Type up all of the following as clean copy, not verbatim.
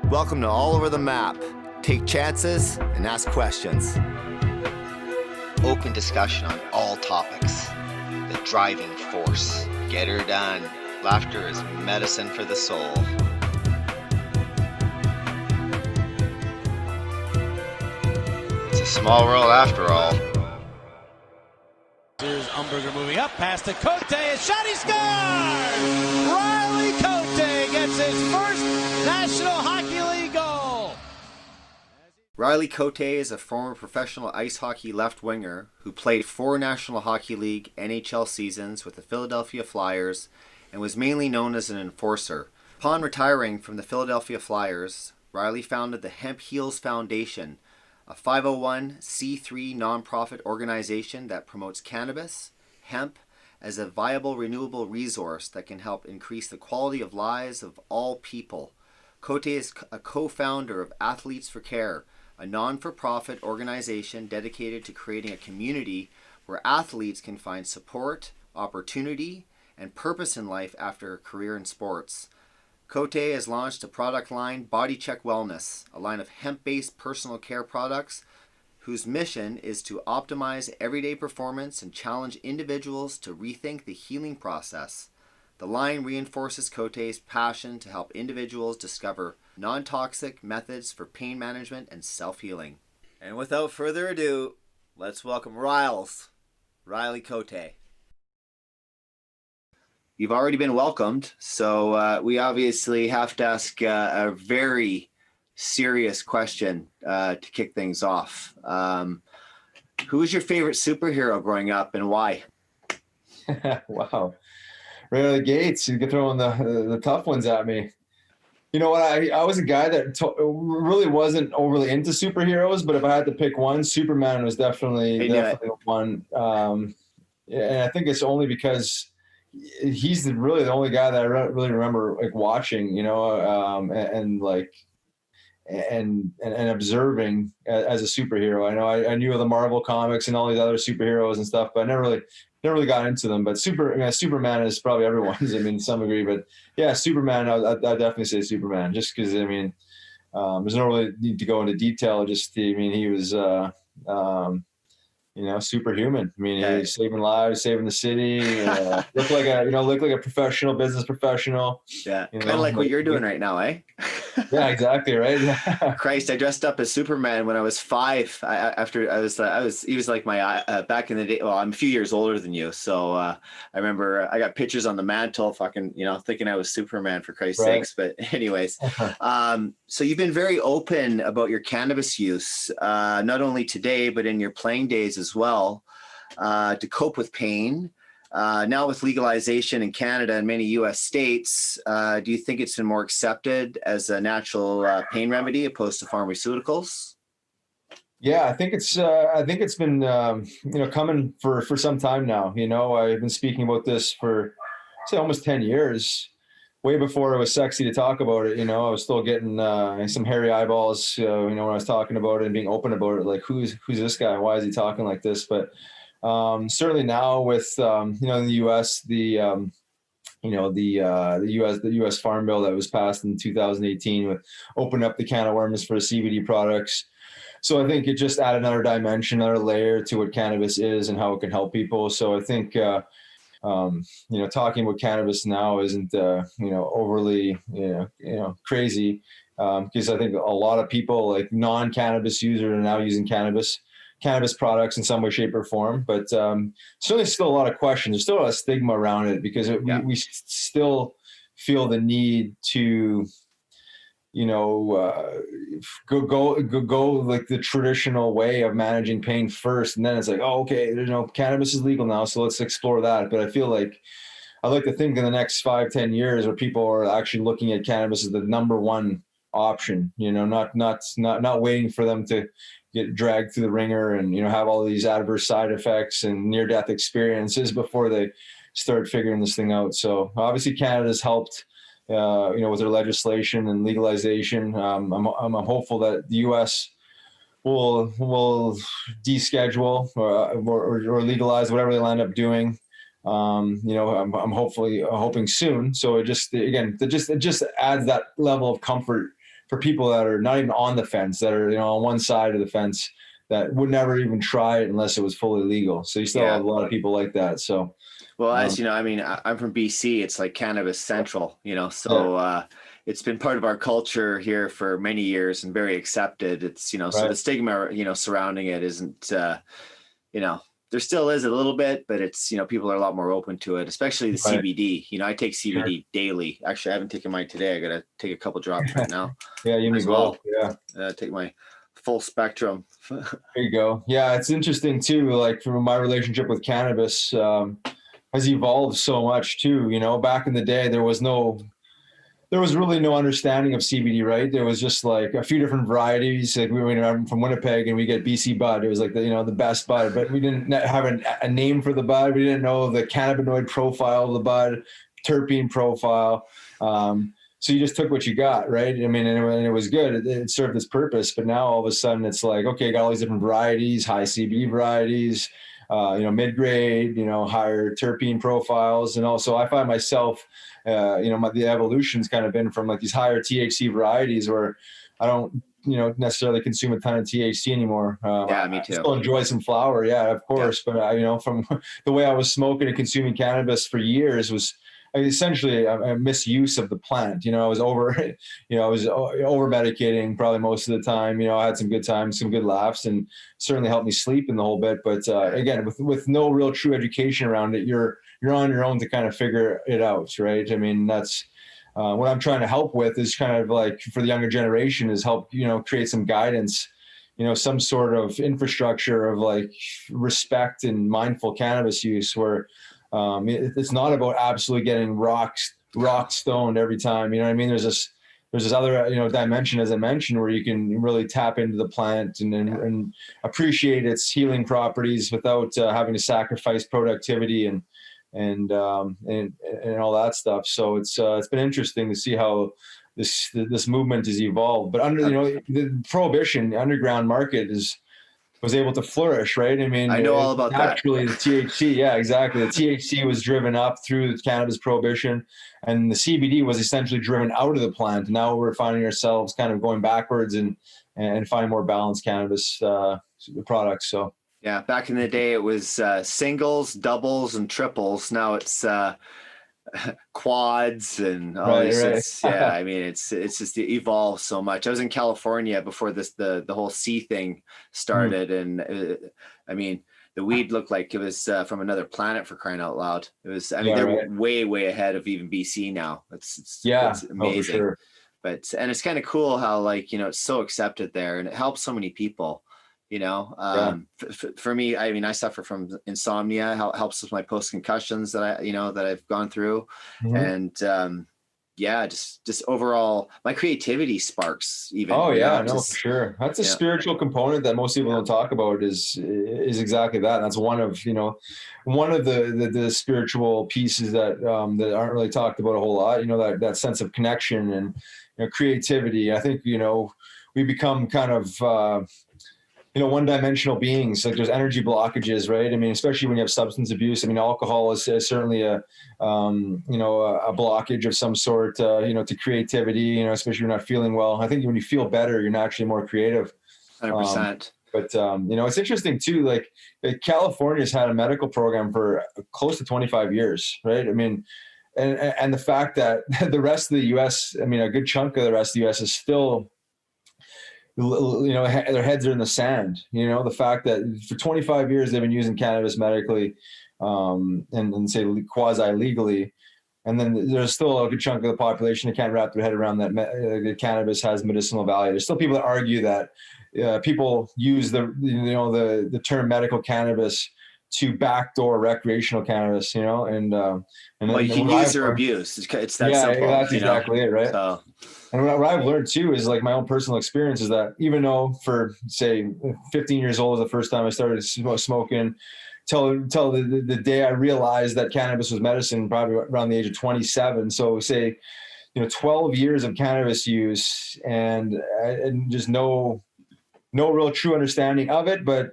Welcome to All Over the Map. Take chances and ask questions. Open discussion on all topics. The driving force. Get her done. Laughter is medicine for the soul. It's a small world after all. Here's Umberger moving up past the Cote. A shot, he scores! Riley Cote gets his first National Hockey League goal. Riley Cote is a former professional ice hockey left winger who played 4 National Hockey League NHL seasons with the Philadelphia Flyers and was mainly known as an enforcer. Upon retiring from the Philadelphia Flyers, Riley founded the Hemp Heals Foundation, a 501c3 nonprofit organization that promotes cannabis, hemp, as a viable renewable resource that can help increase the quality of lives of all people. Cote is a co-founder of Athletes for Care, a non-for-profit organization dedicated to creating a community where athletes can find support, opportunity, and purpose in life after a career in sports. Cote has launched a product line, Body Check Wellness, a line of hemp-based personal care products whose mission is to optimize everyday performance and challenge individuals to rethink the healing process. The line reinforces Cote's passion to help individuals discover non-toxic methods for pain management and self-healing. And without further ado, let's welcome Riley Cote. You've already been welcomed, so we obviously have to ask a very serious question to kick things off. Who was your favorite superhero growing up and why? Wow. Right out of the gates, you get throwing the tough ones at me. You know what? I was a guy that really wasn't overly into superheroes, but if I had to pick one, Superman was definitely one. And I think it's only because he's really the only guy that I really remember like watching, you know, and observing as a superhero. I know I knew of the Marvel comics and all these other superheroes and stuff, but I never really got into them. But Superman is probably everyone's. I mean, to some degree, but yeah, Superman. I'd definitely say Superman, just because I mean, there's no really need to go into detail. He was superhuman. I mean, he was saving lives, saving the city. Looked like a professional, business professional. Yeah, kind of like what you're doing right now, eh? Yeah, exactly, right. Yeah. Christ, I dressed up as Superman when I was 5. He was like my back in the day. Well, I'm a few years older than you, so I remember I got pictures on the mantle, fucking, thinking I was Superman for Christ's sakes. But anyways, so you've been very open about your cannabis use, not only today but in your playing days as well, to cope with pain. Now with legalization in Canada and many U.S. states, do you think it's been more accepted as a natural pain remedy opposed to pharmaceuticals? Yeah, I think it's been coming for some time now. I've been speaking about this for say almost 10 years. Way before it was sexy to talk about it, I was still getting some hairy eyeballs, when I was talking about it and being open about it. Like, who's this guy? Why is he talking like this? But certainly now with in the U.S. the U.S. Farm Bill that was passed in 2018 with opened up the can of worms for CBD products. So I think it just added another dimension, another layer to what cannabis is and how it can help people. So I think talking about cannabis now isn't overly crazy, because I think a lot of people, like non-cannabis users, are now using cannabis products in some way, shape, or form. But certainly still a lot of questions. There's still a lot of stigma around it because we still feel the need to, go like the traditional way of managing pain first. And then it's like, oh, okay, cannabis is legal now, so let's explore that. But I'd like to think in the next 5-10 years where people are actually looking at cannabis as the number one option, not waiting for them to get dragged through the ringer and have all these adverse side effects and near-death experiences before they start figuring this thing out. So obviously Canada's helped with their legislation and legalization. I'm hopeful that the U.S. will deschedule or legalize whatever they end up doing. I'm hoping soon. So it just adds that level of comfort for people that are not even on the fence, that are, on one side of the fence, that would never even try it unless it was fully legal. So you still have a lot of people like that. So, well, as you know, I mean, I'm from BC. It's like cannabis central, so it's been part of our culture here for many years and very accepted. It's, so the stigma, surrounding it isn't, there still is a little bit, but it's, people are a lot more open to it, especially the CBD. I take CBD daily. Actually, I haven't taken mine today. I got to take a couple drops right now. You need both. Take my full spectrum. There you go. Yeah, it's interesting too. Like, from my relationship with cannabis has evolved so much too. Back in the day, there was really no understanding of CBD, right? There was just like a few different varieties. Like, I'm from Winnipeg and we get BC bud. It was like the best bud, but we didn't have a name for the bud. We didn't know the cannabinoid profile of the bud, terpene profile. So you just took what you got, right? I mean, and it was good. It served its purpose. But now all of a sudden it's like, okay, got all these different varieties, high CBD varieties, mid-grade, higher terpene profiles. And also I find myself, the evolution's kind of been from like these higher THC varieties where I don't, necessarily consume a ton of THC anymore. Me too. I still enjoy some flower. Yeah, of course. Yeah. But from the way I was smoking and consuming cannabis for years was essentially a misuse of the plant. I was over medicating probably most of the time. I had some good times, some good laughs, and certainly helped me sleep in the whole bit. But again, with no real true education around it, you're on your own to kind of figure it out, right? I mean, that's what I'm trying to help with, is kind of like for the younger generation, is help create some guidance, some sort of infrastructure of like respect and mindful cannabis use, where it's not about absolutely getting rock stoned every time. You know what I mean? There's this other dimension, as I mentioned, where you can really tap into the plant and appreciate its healing properties without having to sacrifice productivity and all that stuff. So it's been interesting to see how this movement has evolved. But under the prohibition, the underground market was able to flourish, right? I mean, I know all about that. Actually, the THC, yeah, exactly. The THC was driven up through the cannabis prohibition, and the CBD was essentially driven out of the plant. Now we're finding ourselves kind of going backwards and finding more balanced cannabis products. So yeah, back in the day it was singles, doubles, and triples. Now it's quads and all these. Right. I mean, it's just evolved so much. I was in California before the whole C thing started, and I mean, the weed looked like it was from another planet, for crying out loud. It was. I mean, they're way ahead of even BC now. It's amazing. Oh, for sure. But it's kind of cool how it's so accepted there, and it helps so many people. For me, I mean, I suffer from insomnia. Helps with my post-concussions that I've gone through. Mm-hmm. And just overall my creativity sparks even. Oh yeah, for sure. That's a spiritual component that most people don't talk about, is exactly that. And that's one of the spiritual pieces that aren't really talked about a whole lot. That sense of connection and creativity. I think we become kind of one-dimensional beings. Like, there's energy blockages, right? I mean, especially when you have substance abuse. I mean, alcohol is certainly a blockage of some sort, to creativity, especially when you're not feeling well. I think when you feel better, you're naturally more creative. 100%. But it's interesting too, like California's had a medical program for close to 25 years, right? I mean, and the fact that the rest of the U.S., I mean, a good chunk of the rest of the U.S. is still, their heads are in the sand. The fact that for 25 years they've been using cannabis medically, and say quasi legally, and then there's still a good chunk of the population that can't wrap their head around that cannabis has medicinal value. There's still people that argue that people use the term medical cannabis to backdoor recreational cannabis, and well, you can use or abuse. It's that simple. That's exactly it, right? So. And what I've learned too is, like, my own personal experience is that even though for say 15 years old was the first time I started smoking, till the day I realized that cannabis was medicine, probably around the age of 27. So say 12 years of cannabis use and just no real true understanding of it, but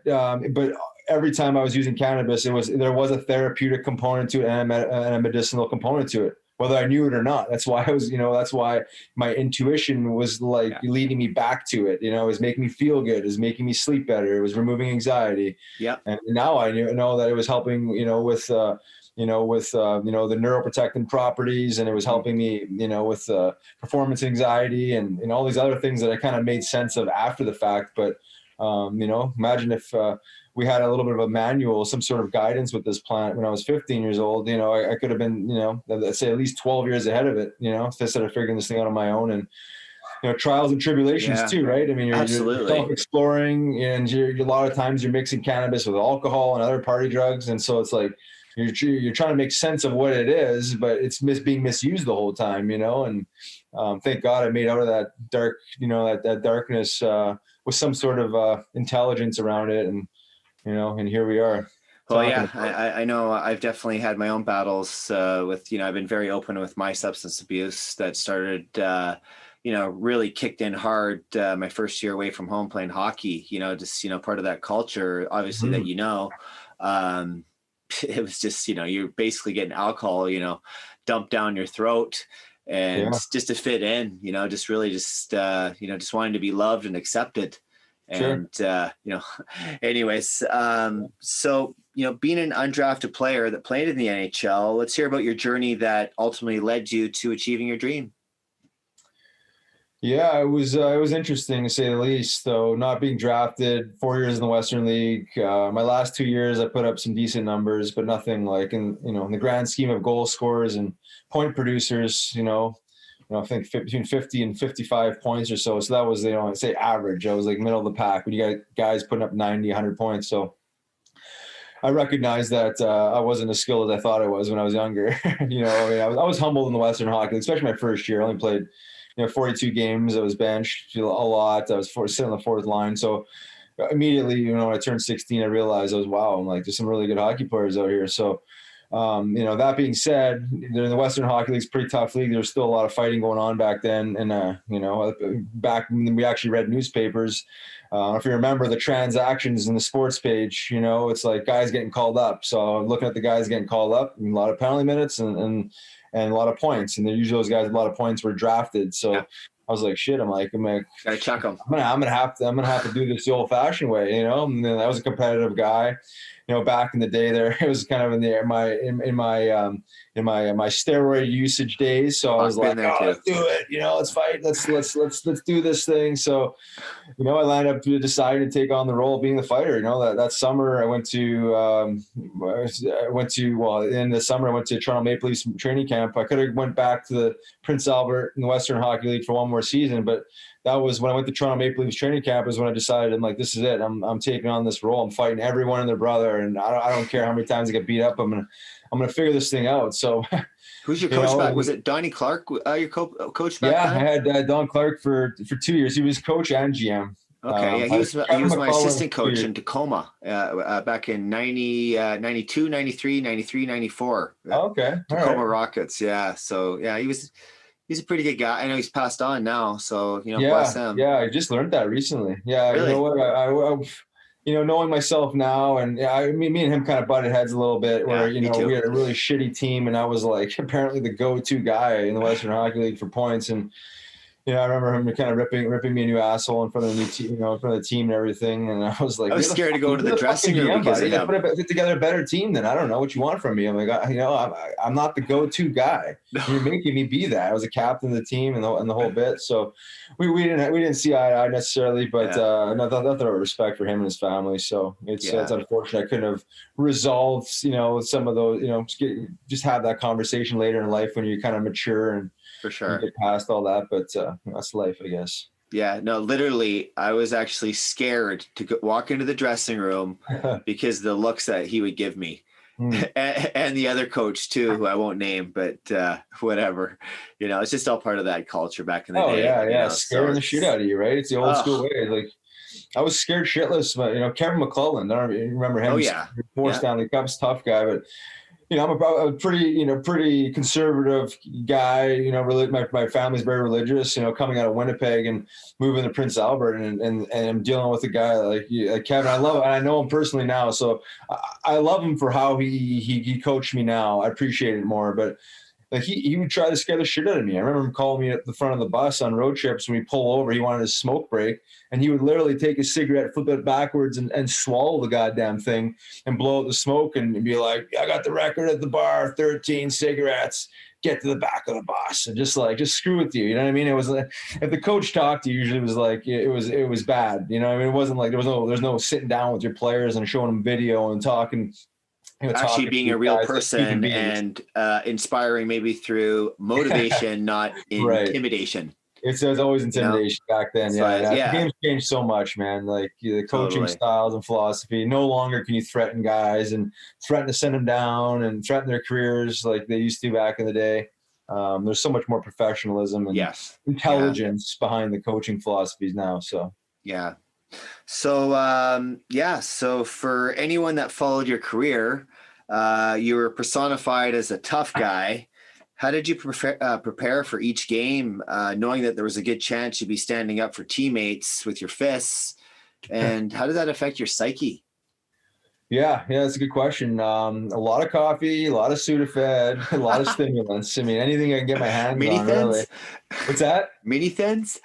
every time I was using cannabis, there was a therapeutic component to it and a medicinal component to it. whether I knew it or not. That's why that's why my intuition was like leading me back to it. It was making me feel good. It was making me sleep better. It was removing anxiety. Yeah. And now I know that it was helping, with the neuroprotectant properties, and it was helping me, with performance anxiety and all these other things that I kind of made sense of after the fact. But, imagine if we had a little bit of a manual, some sort of guidance with this plant when I was 15 years old. I could have been, let's say at least 12 years ahead of it, instead of figuring this thing out on my own. And, trials and tribulations too, right? I mean, you're self-exploring, and a lot of times you're mixing cannabis with alcohol and other party drugs. And so it's like, you're trying to make sense of what it is, but it's being misused the whole time, and thank God I made out of that dark, that darkness with some sort of intelligence around it. And here we are. Well, yeah, I know I've definitely had my own battles with, I've been very open with my substance abuse that started, really kicked in hard my first year away from home playing hockey, just, part of that culture, obviously, that, it was just, you're basically getting alcohol, dumped down your throat, and just to fit in, just really just wanting to be loved and accepted. And, anyways, so, being an undrafted player that played in the NHL, let's hear about your journey that ultimately led you to achieving your dream. Yeah, it was interesting to say the least. Though not being drafted, 4 years in the Western League, my last 2 years I put up some decent numbers, but nothing like in the grand scheme of goal scorers and point producers. I think between 50 and 55 points or so. So that was I'd say average. I was like middle of the pack when you got guys putting up 90, 100 points. So I recognized that I wasn't as skilled as I thought I was when I was younger. I was humbled in the Western Hockey, especially my first year. I only played 42 games. I was benched a lot. I was sitting on the fourth line. So immediately, when I turned 16, I realized I'm like, there's some really good hockey players out here. So, that being said, the Western Hockey League's a pretty tough league. There's still a lot of fighting going on back then. And, back when we actually read newspapers, if you remember the transactions in the sports page, it's like guys getting called up. So I'm looking at the guys getting called up, and a lot of penalty minutes and a lot of points. And usually those guys, a lot of points were drafted. So I was like, shit, I'm gonna check them. I'm gonna have to do this the old fashioned way, And then I was a competitive guy, back in the day there, it was kind of in my steroid usage days. So I was like, let's do it, let's fight. Let's do this thing. So, I landed up deciding to take on the role of being the fighter. That summer I went to in the summer I went to Toronto Maple Leafs training camp. I could have went back to the Prince Albert in the Western Hockey League for one more season, but that was when I went to Toronto Maple Leafs training camp is when I decided, I'm like, this is it. I'm taking on this role. I'm fighting everyone and their brother. And I don't care how many times I get beat up. I'm going to figure this thing out. So who's your coach back? Was it Donnie Clark? Your coach back then? I had Don Clark for 2 years. He was coach and GM. Okay. He was my assistant coach in Tacoma back in 92, 93, 94. Okay. Tacoma Rockets. Yeah. So yeah, he's a pretty good guy. I know he's passed on now, so bless him. Yeah, I just learned that recently. Yeah, really? You know what? I knowing myself now, and me and him kind of butted heads a little bit. Where we had a really shitty team, and I was like apparently the go-to guy in the Western Hockey League for points. And I remember him kind of ripping me a new asshole in front of the new team, in front of the team and everything. And I was like, I was scared to go to the dressing room because put together a better team. Then I don't know what you want from me. I'm like, I'm not the go-to guy. No. You're making me be that. I was a captain of the team and the whole bit. So we didn't see eye to eye necessarily, but nothing but respect for him and his family. So it's unfortunate I couldn't have resolved some of those just have that conversation later in life when you kind of mature and. For sure. Get past all that, but that's life, I guess. Yeah, no, literally, I was actually scared to walk into the dressing room because the looks that he would give me. And the other coach too, who I won't name, but whatever. It's just all part of that culture back in the day. Oh, yeah. Scaring the shit out of you, right? It's the old school way. Like, I was scared shitless, but, Kevin McClellan, I don't remember him. Oh, yeah. Four Stanley Cups, tough guy, but I'm a pretty conservative guy. My family's very religious. Coming out of Winnipeg and moving to Prince Albert, and I'm dealing with a guy like Kevin. I love it, and I know him personally now, so I love him for how he coached me now. I appreciate it more, but like he would try to scare the shit out of me. I remember him calling me at the front of the bus on road trips when we pull over. He wanted a smoke break, and he would literally take a cigarette, flip it backwards, and swallow the goddamn thing and blow out the smoke and be like, I got the record at the bar, 13 cigarettes. Get to the back of the bus and just screw with you. You know what I mean? It was like, if the coach talked to you, usually it was like, it was bad. You know what I mean? It wasn't like, there's no sitting down with your players and showing them video and talking, actually being a real person and inspiring maybe through motivation, not intimidation. It was always intimidation back then. The game's changed so much, man. Like the coaching styles and philosophy. No longer can you threaten guys and threaten to send them down and threaten their careers like they used to back in the day. There's so much more professionalism and intelligence behind the coaching philosophies now. So So for anyone that followed your career, you were personified as a tough guy. How did you prepare for each game, knowing that there was a good chance you'd be standing up for teammates with your fists? And how did that affect your psyche? Yeah, that's a good question. A lot of coffee, a lot of Sudafed, a lot of stimulants. I mean, anything I can get my hands on. Really. What's that? Mini thins?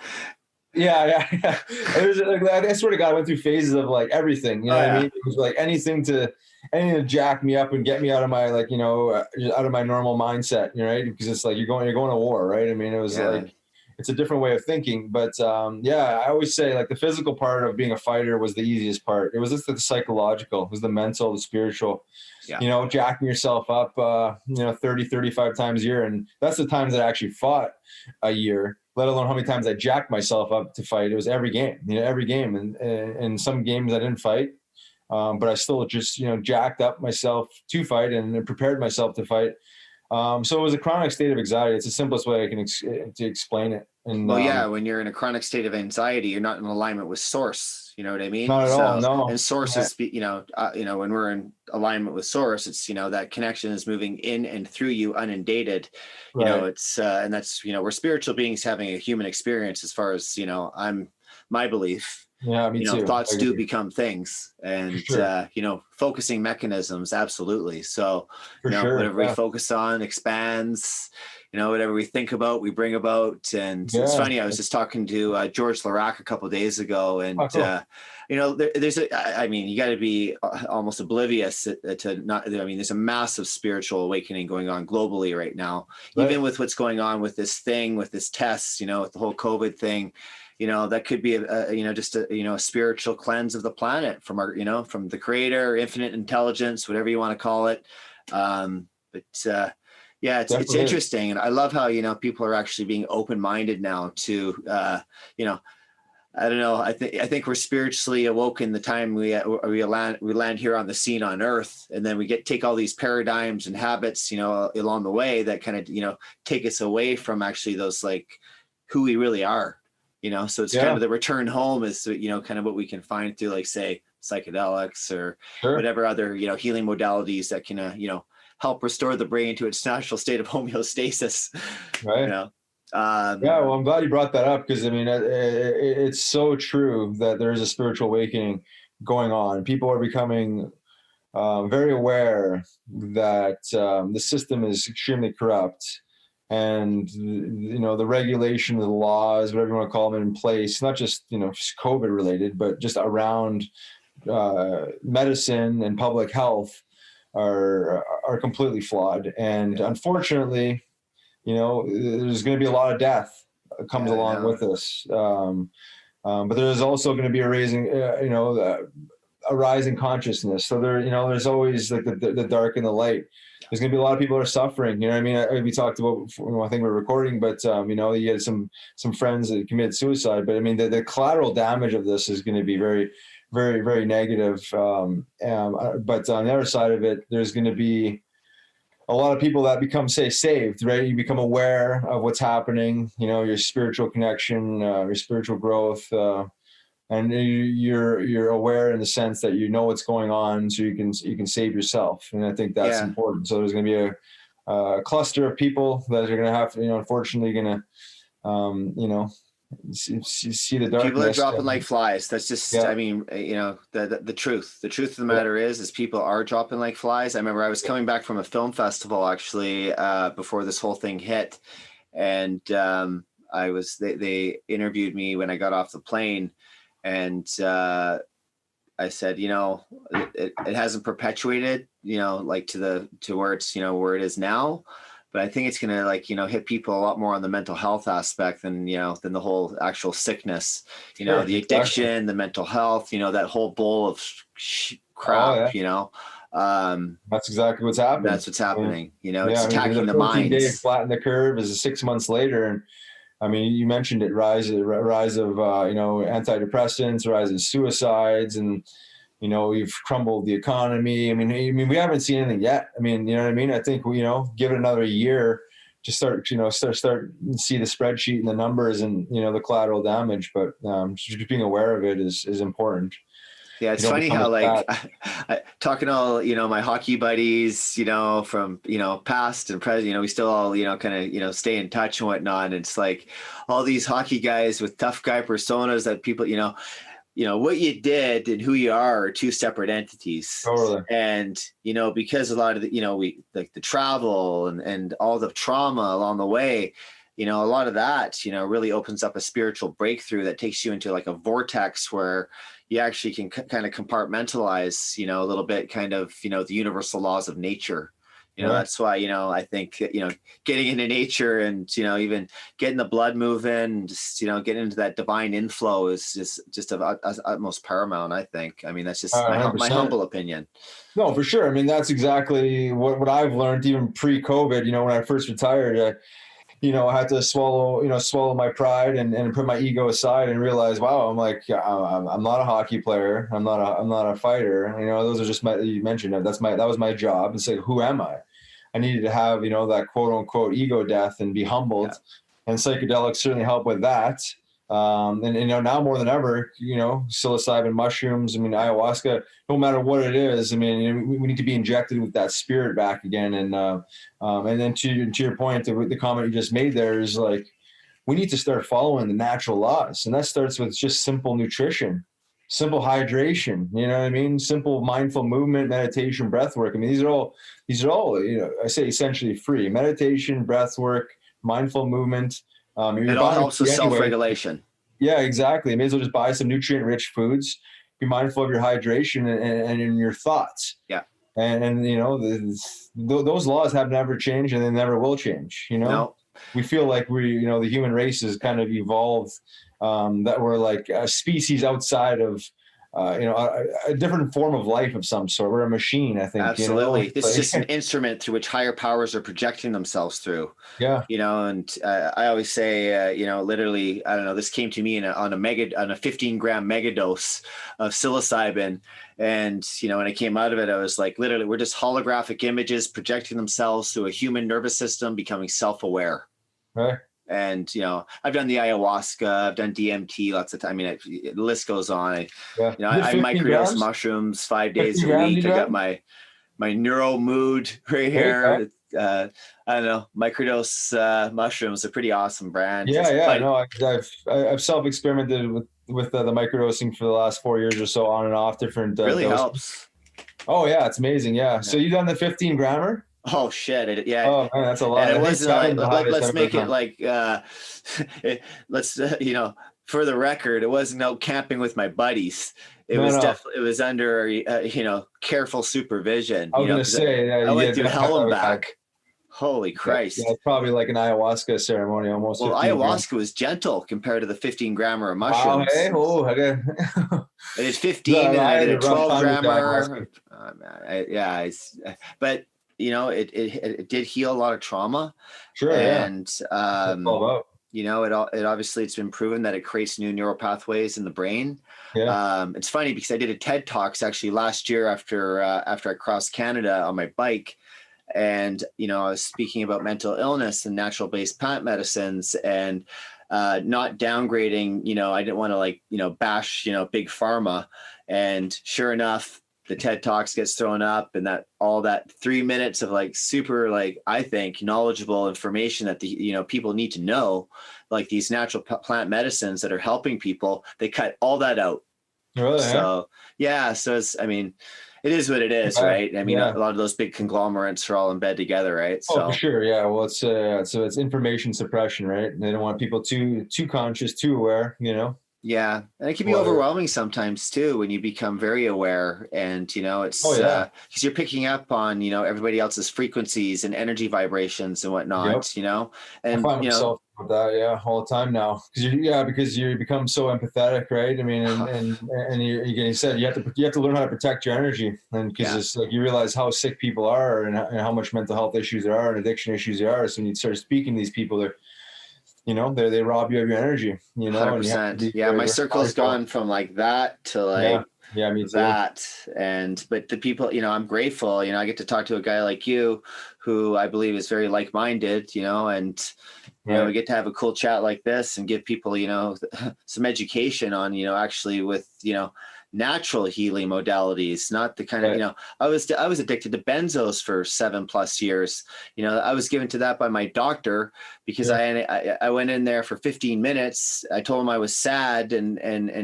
Yeah. I swear to God, I went through phases of like everything. You know what I mean? It was like anything to jack me up and get me out of my out of my normal mindset. You know, right? Because it's like you're going to war, right? I mean, it was like it's a different way of thinking. But I always say like the physical part of being a fighter was the easiest part. It was just the psychological, it was the mental, the spiritual. You know, jacking yourself up, 30, 35 times a year, and that's the times that I actually fought a year. Let alone how many times I jacked myself up to fight. It was every game, and some games I didn't fight, but I still just, jacked up myself to fight and prepared myself to fight. So it was a chronic state of anxiety. It's the simplest way I can to explain it. And when you're in a chronic state of anxiety, you're not in alignment with source. You know what I mean? Not at all. No. And source is, when we're in alignment with source, it's, that connection is moving in and through you unindated. You know, it's, and that's, we're spiritual beings having a human experience as far as, my belief. Yeah, me too. Thoughts do become things, and focusing mechanisms, absolutely. So whatever we focus on expands. Whatever we think about, we bring about. And it's funny, I was just talking to George Larac a couple of days ago, and there's you got to be almost oblivious to not. I mean, there's a massive spiritual awakening going on globally right now, even with what's going on with this thing, with this test, with the whole COVID thing. That could be a spiritual cleanse of the planet from our, from the creator, infinite intelligence, whatever you want to call it. It's interesting. And I love how, people are actually being open-minded now to, I don't know. I think we're spiritually awoken the time we land here on the scene on Earth, and then we take all these paradigms and habits, along the way that kind of, take us away from actually those, like, who we really are. So it's kind of the return home is, kind of what we can find through, like, say, psychedelics or whatever other, healing modalities that can, help restore the brain to its natural state of homeostasis. Right. Well, I'm glad you brought that up, because I mean, it's so true that there is a spiritual awakening going on. People are becoming very aware that the system is extremely corrupt. And, the regulation, the laws, whatever you want to call them, in place, not just, just COVID related, but just around medicine and public health are completely flawed. And unfortunately, there's going to be a lot of death that comes along with this. But there's also going to be a rising consciousness. So there's always like the dark and the light. There's going to be a lot of people who are suffering. You know what I mean? We talked about, I think we're recording, but you had some friends that committed suicide. But I mean, the collateral damage of this is going to be very, very, very negative. But on the other side of it, there's going to be a lot of people that become, saved, right? You become aware of what's happening, your spiritual connection, your spiritual growth, and you're aware in the sense that what's going on, so you can save yourself. And I think that's important. So there's going to be a cluster of people that are going to have to, unfortunately, going to, see the darkness. People are dropping like flies. That's just, Yeah. I mean, the truth. The truth of the matter is people are dropping like flies. I remember I was coming back from a film festival actually before this whole thing hit, and they interviewed me when I got off the plane, and I said, it hasn't perpetuated, like to where it's, where it is now. But I think it's going to hit people a lot more on the mental health aspect than the whole actual sickness, Sure, the addiction, exactly. the mental health, that whole bowl of crap, That's exactly what's happened. that's what's happening. It's Yeah, I mean, attacking the the 14-day minds. flatten the curve is 6 months later. And I mean, you mentioned it, rise of antidepressants, rise of suicides, and we've crumbled the economy. I mean, we haven't seen anything yet. I mean, you know what I mean? I think give it another year to start see the spreadsheet and the numbers and the collateral damage. But just being aware of it is important. Yeah, it's funny how talking to all my hockey buddies, from past and present, we still all kind of stay in touch and whatnot. And it's like all these hockey guys with tough guy personas that people what you did and who you are two separate entities. Totally. And because a lot of the we like the travel and all the trauma along the way, a lot of that really opens up a spiritual breakthrough that takes you into like a vortex where you actually can kind of compartmentalize a little bit, kind of the universal laws of nature. That's why I think getting into nature and even getting the blood moving, just getting into that divine inflow is just of utmost paramount, I think. I mean, that's just my humble opinion. No, for sure. I mean, that's exactly what I've learned even pre-COVID. When I first retired, I had to swallow my pride and put my ego aside and realize, wow, I'm not a hockey player. I'm not a fighter. Those are just you mentioned that was my job. It's like, who am I? I needed to have, that quote unquote ego death and be humbled. Yeah. And psychedelics certainly help with that. And now more than ever, psilocybin, mushrooms, I mean, ayahuasca, no matter what it is, I mean, we need to be injected with that spirit back again. And then to your point, the comment you just made there is like, we need to start following the natural laws. And that starts with just simple nutrition, simple hydration, you know what I mean? Simple mindful movement, meditation, breath work. I mean, these are all, I say essentially free. Meditation, breath work, mindful movement. It all helps with self-regulation. Yeah, exactly. You may as well just buy some nutrient-rich foods. Be mindful of your hydration and in your thoughts. Yeah. And those laws have never changed, and they never will change. No. We feel like the human race has kind of evolved, that we're like a species outside of a different form of life of some sort. We're a machine, I think. Absolutely. This is just an instrument through which higher powers are projecting themselves through. Yeah. And I always say, literally, I don't know, this came to me on a 15-gram megadose of psilocybin. And, when I came out of it, I was like, literally, we're just holographic images projecting themselves through a human nervous system, becoming self-aware. Right. And, I've done the ayahuasca, I've done DMT lots of time. I mean, the list goes on. I microdose mushrooms 5 days a week. I got my neuro mood right here. I don't know, microdose mushrooms are pretty awesome brand. I've self-experimented with the microdosing for the last 4 years or so, on and off different. Really helps. Oh yeah, it's amazing. Yeah. So you done the 15 grammer? Oh shit! Oh man, that's a lot. And it wasn't let's make it like for the record, it wasn't out camping with my buddies. It was under careful supervision. I was gonna say I went through hell and back. Holy Christ! Yeah, it's probably like an ayahuasca ceremony almost. Well, ayahuasca was gentle compared to the 15 grammer of mushrooms. Wow, hey, okay. I did 15, and I did a 12 grammer. But it did heal a lot of trauma. Sure. And it obviously it's been proven that it creates new neural pathways in the brain. Yeah. It's funny because I did a TED Talks actually last year after I crossed Canada on my bike. And, I was speaking about mental illness and natural-based plant medicines and not downgrading, I didn't want to bash, big pharma. And sure enough, the TED Talks gets thrown up, and that all that 3 minutes of like super, like, I think knowledgeable information that the people need to know, like these natural plant medicines that are helping people, they cut all that out. Really? So yeah, so it's, I mean, it is what it is, right? I mean, a lot of those big conglomerates are all in bed together, right? So. Oh, for sure. Yeah. Well, it's information suppression, right? They don't want people too conscious, too aware, Yeah, and it can be overwhelming sometimes too when you become very aware, and it's because you're picking up on everybody else's frequencies and energy vibrations and whatnot. And I find myself with that all the time now, because you become so empathetic, right? I mean, and you said you have to learn how to protect your energy, and because it's like you realize how sick people are and how much mental health issues there are and addiction issues there are. So when you start speaking to these people, they rob you of your energy, 100%. Yeah, my circle's gone from like that to like me too. That. But the people, I'm grateful, I get to talk to a guy like you who I believe is very like-minded, and we get to have a cool chat like this and give people, some education on, actually with, natural healing modalities, not the kind of, I was addicted to benzos for 7+ years. I was given to that by my doctor because I went in there for 15 minutes. I told him I was sad and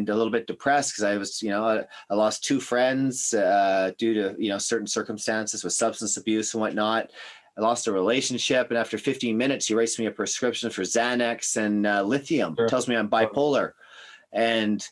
a little bit depressed because I was, I lost 2 friends due to, certain circumstances with substance abuse and whatnot. I lost a relationship, and after 15 minutes, he writes me a prescription for Xanax and lithium. Tells me I'm bipolar, and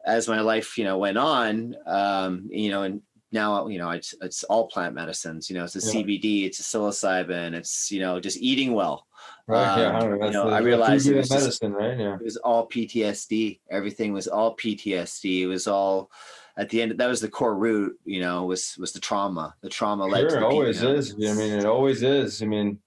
as my life went on, and now it's all plant medicines. It's a CBD, it's a psilocybin, it's just eating well. I realized it was medicine, right? It was all PTSD. Everything was all PTSD. It was all. At the end, that was the core root, was the trauma. The trauma led to the it always is. I mean, it always is. I mean,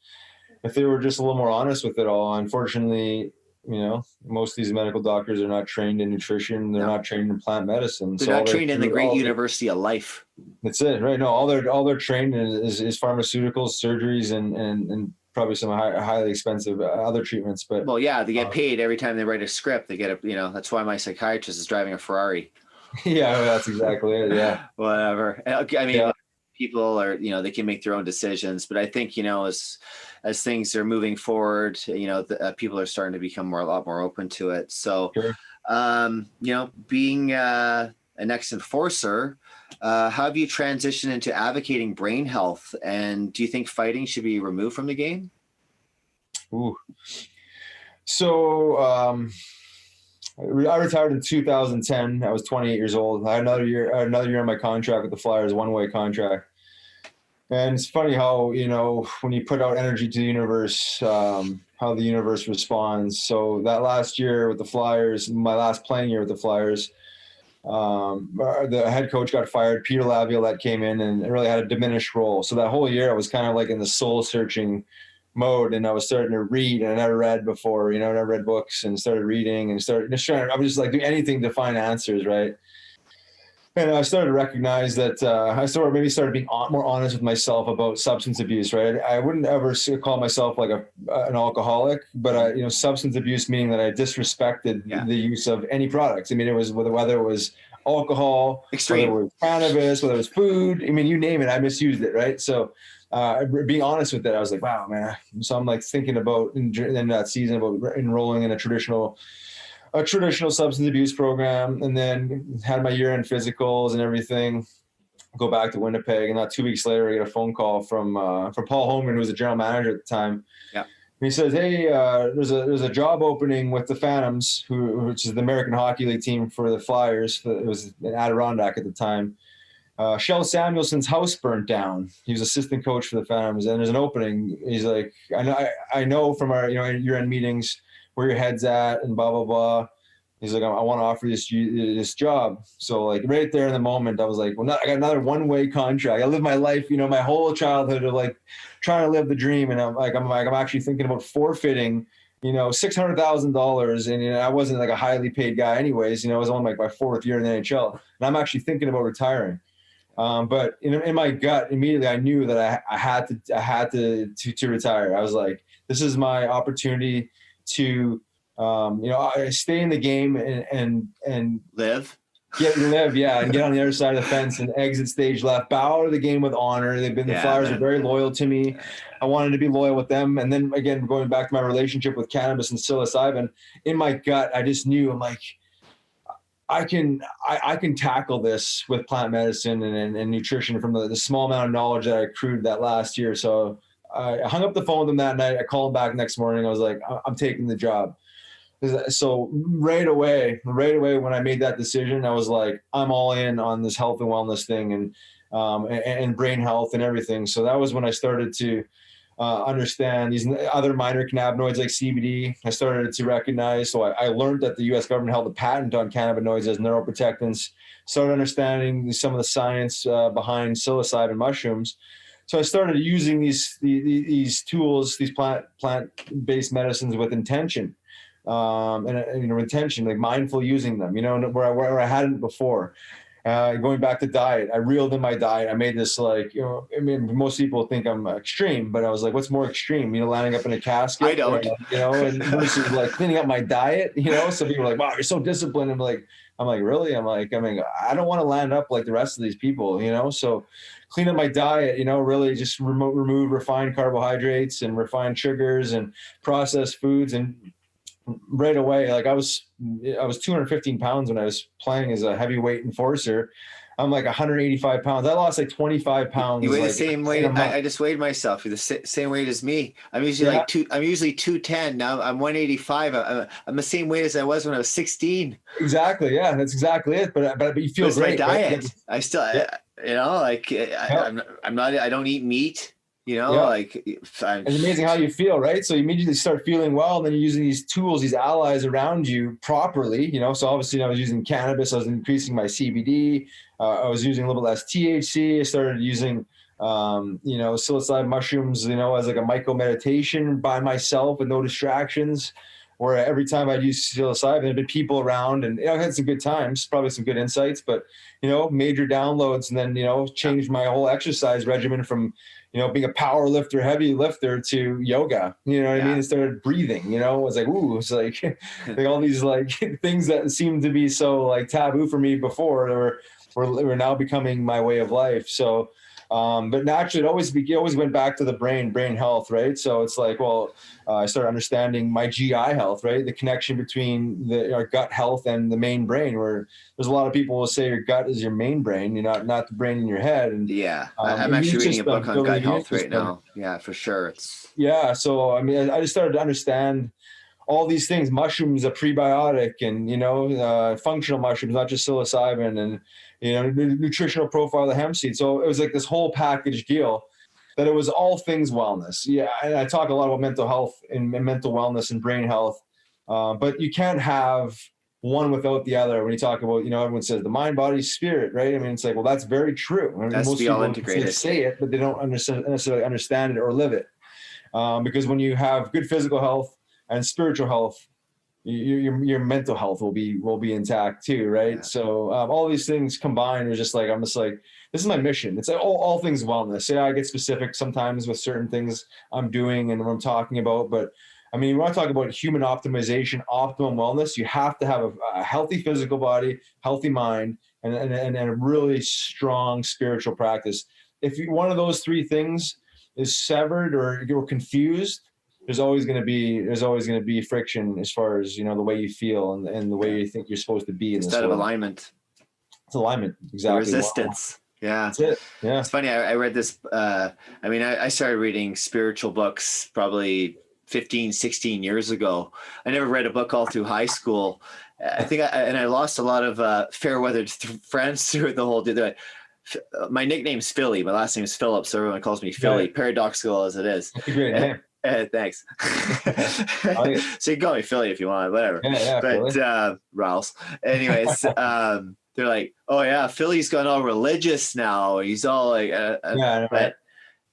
if they were just a little more honest with it all, unfortunately, most of these medical doctors are not trained in nutrition. They're not trained in plant medicine. They're not trained in the great university of life. That's it, right? No, all they're trained in is pharmaceuticals, surgeries, and probably some highly expensive other treatments. But they get paid every time they write a script. They get that's why my psychiatrist is driving a Ferrari. Yeah, that's exactly it. Yeah. Whatever. I mean, people are, they can make their own decisions, but I think, as things are moving forward, people are starting to become a lot more open to it. So, being an ex-enforcer, how have you transitioned into advocating brain health? And do you think fighting should be removed from the game? Ooh. So, I retired in 2010. I was 28 years old. I had another year on my contract with the Flyers, one-way contract. And it's funny how, when you put out energy to the universe, how the universe responds. So that last year with the Flyers, my last playing year with the Flyers, the head coach got fired. Peter Laviolette came in and really had a diminished role. So that whole year I was kind of like in the soul-searching mode, and I was starting to read, and I never read before, I never read books, and started reading and I was just like doing anything to find answers, right? And I started to recognize that I started being more honest with myself about substance abuse, right? I wouldn't ever call myself like an alcoholic, but substance abuse meaning that I disrespected the use of any products. I mean, it was whether it was alcohol, extreme, whether it was cannabis, whether it was food. I mean, you name it, I misused it, right? So being honest with it, I was like, wow, man. So I'm like thinking about in that season about enrolling in a traditional substance abuse program, and then had my year-end physicals and everything. Go back to Winnipeg, and not 2 weeks later, I get a phone call from Paul Holmgren, who was the general manager at the time. Yeah. And he says, "Hey, there's a job opening with the Phantoms, which is the American Hockey League team for the Flyers. It was in Adirondack at the time. Shel Samuelson's house burnt down. He was assistant coach for the Phantoms, and there's an opening." He's like, I know from our year-end meetings where your head's at and blah blah blah. He's like, I want to offer this job. So like right there in the moment, I was like, well, I got another one-way contract. I lived my life, my whole childhood of like trying to live the dream, and I'm actually thinking about forfeiting, $600,000, and I wasn't like a highly paid guy anyways. I was on like my 4th year in the NHL, and I'm actually thinking about retiring. But in my gut, immediately I knew that I had to retire. I was like, this is my opportunity to, stay in the game and live live, yeah, and get on the other side of the fence and exit stage left, bow out of the game with honor. The Flyers are very loyal to me. I wanted to be loyal with them. And then again, going back to my relationship with cannabis and psilocybin, in my gut, I just knew, I'm like, I can tackle this with plant medicine and nutrition from the small amount of knowledge that I accrued that last year. So I hung up the phone with them that night. I called them back next morning. I was like, I'm taking the job. So right away when I made that decision, I was like, I'm all in on this health and wellness thing and brain health and everything. So that was when I started to understand these other minor cannabinoids like CBD. I started to recognize. So I learned that the U.S. government held a patent on cannabinoids as neuroprotectants. Started understanding some of the science behind psilocybin mushrooms. So I started using these tools, these plant-based medicines with intention. Intention, like mindful using them, where I hadn't before. Going back to diet, I reeled in my diet. I made this most people think I'm extreme, but I was like, what's more extreme? Landing up in a casket? I don't. And versus like cleaning up my diet, So people are like, wow, you're so disciplined. I'm like, really? I don't want to land up like the rest of these people, So clean up my diet, really just remove refined carbohydrates and refined sugars and processed foods. And right away, like I was 215 pounds when I was playing as a heavyweight enforcer. I'm like 185 pounds. I lost like 25 pounds. You weigh the same weight. I just weighed myself. You're the same weight as me. I'm usually I'm usually 210. Now I'm 185. I'm the same weight as I was when I was 16. Exactly. Yeah, that's exactly it. But you feel great. My diet. Right? I still, I'm not. I don't eat meat. It's amazing how you feel, right? So you immediately start feeling well, and then you're using these tools, these allies around you properly, So obviously I was using cannabis, I was increasing my CBD, I was using a little less THC. I started using, psilocybin mushrooms, as like a micro meditation by myself with no distractions. Where every time I'd use psilocybin, there'd be people around, and I had some good times, probably some good insights, but major downloads, and then changed my whole exercise regimen from being a power lifter, heavy lifter to yoga. You know what I mean? And started breathing. It was like, ooh, it's like all these like things that seemed to be so like taboo for me before were now becoming my way of life. So. But naturally, it always went back to the brain health, right? So it's like, I started understanding my GI health, right? The connection between our gut health and the main brain, where there's a lot of people will say your gut is your main brain, not the brain in your head. And I'm actually reading a book on gut health right now. Yeah, for sure. So I just started to understand all these things. Mushrooms, a prebiotic, and functional mushrooms, not just psilocybin, and nutritional profile of the hemp seed. So it was like this whole package deal that it was all things wellness. Yeah, and I talk a lot about mental health and mental wellness and brain health, but you can't have one without the other. When you talk about, everyone says the mind, body, spirit, right? It's like, well, that's very true. Most people all integrated. Say it, but they don't necessarily understand it or live it. Because when you have good physical health and spiritual health, your mental health will be intact too, right? Yeah. So all these things combined are just like, I'm just like, this is my mission. It's like all things wellness. Yeah, I get specific sometimes with certain things I'm doing and what I'm talking about, but we want to talk about human optimization, optimum wellness. You have to have a healthy physical body, healthy mind, and a really strong spiritual practice. If one of those three things is severed or you're confused, there's always going to be friction as far as the way you feel and the way you think you're supposed to be. Instead of alignment, it's alignment. Exactly. Resistance. Wow. Yeah, that's it. Yeah, it's funny. I read this. I started reading spiritual books probably 15, 16 years ago. I never read a book all through high school. I think I lost a lot of fair weathered friends through the whole. My nickname's Philly. My last name is Phillips, so everyone calls me Philly. Yeah. Paradoxical as it is. That's a great name. Thanks. So you can call me Philly if you want, whatever. Yeah, but Rouse. Anyways, they're like, oh yeah, Philly's gone all religious now. He's all like, but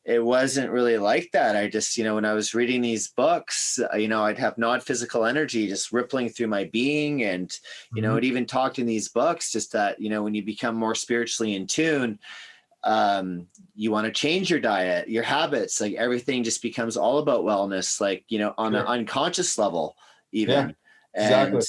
it wasn't really like that. I just, when I was reading these books, I'd have non-physical energy just rippling through my being, and it even talked in these books just that when you become more spiritually in tune, you want to change your diet, your habits, like everything just becomes all about wellness, like on an unconscious level even. Yeah, exactly.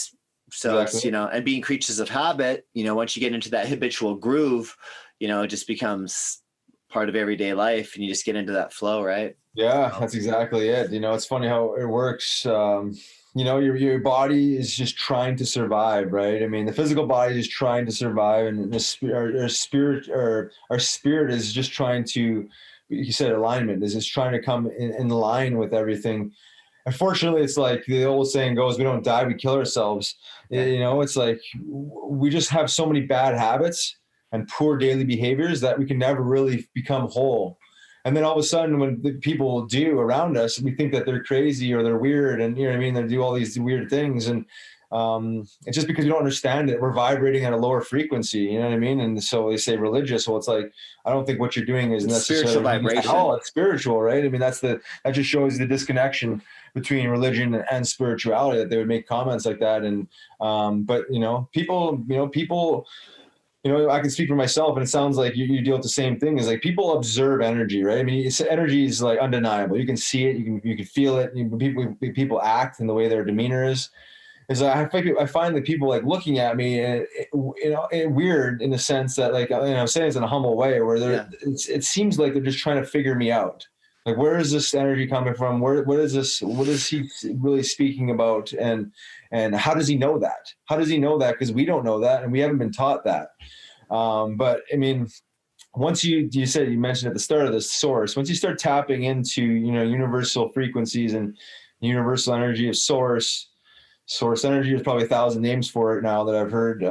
So it's, and being creatures of habit, once you get into that habitual groove, it just becomes part of everyday life and you just get into that flow, right? Yeah, that's exactly it. It's funny how it works. Your body is just trying to survive, right? I mean, the physical body is trying to survive, and our spirit is just trying to, you said alignment, is just trying to come in line with everything. Unfortunately, it's like the old saying goes, we don't die, we kill ourselves. It's like we just have so many bad habits and poor daily behaviors that we can never really become whole. And then all of a sudden, when the people do around us, we think that they're crazy or they're weird, and they do all these weird things. And it's just because we don't understand it. We're vibrating at a lower frequency, you know what I mean? And so they say religious. Well, it's like, I don't think what you're doing is necessarily spiritual vibration. Oh, it's spiritual, right? I mean, that just shows the disconnection between religion and spirituality, that they would make comments like that. And but people. I can speak for myself, and it sounds like you deal with the same thing. Is like people observe energy, right? I mean, energy is like undeniable. You can see it, you can feel it. People act, and the way their demeanor is. I find that people like looking at me, and weird in the sense that, like, I'm saying this in a humble way, where it seems like they're just trying to figure me out. Like, where is this energy coming from? What is this? What is he really speaking about? And how does he know that? How does he know that? Because we don't know that, and we haven't been taught that. But I mean, once you mentioned at the start of this source, once you start tapping into, universal frequencies and universal energy of source energy, there's probably 1,000 names for it now that I've heard.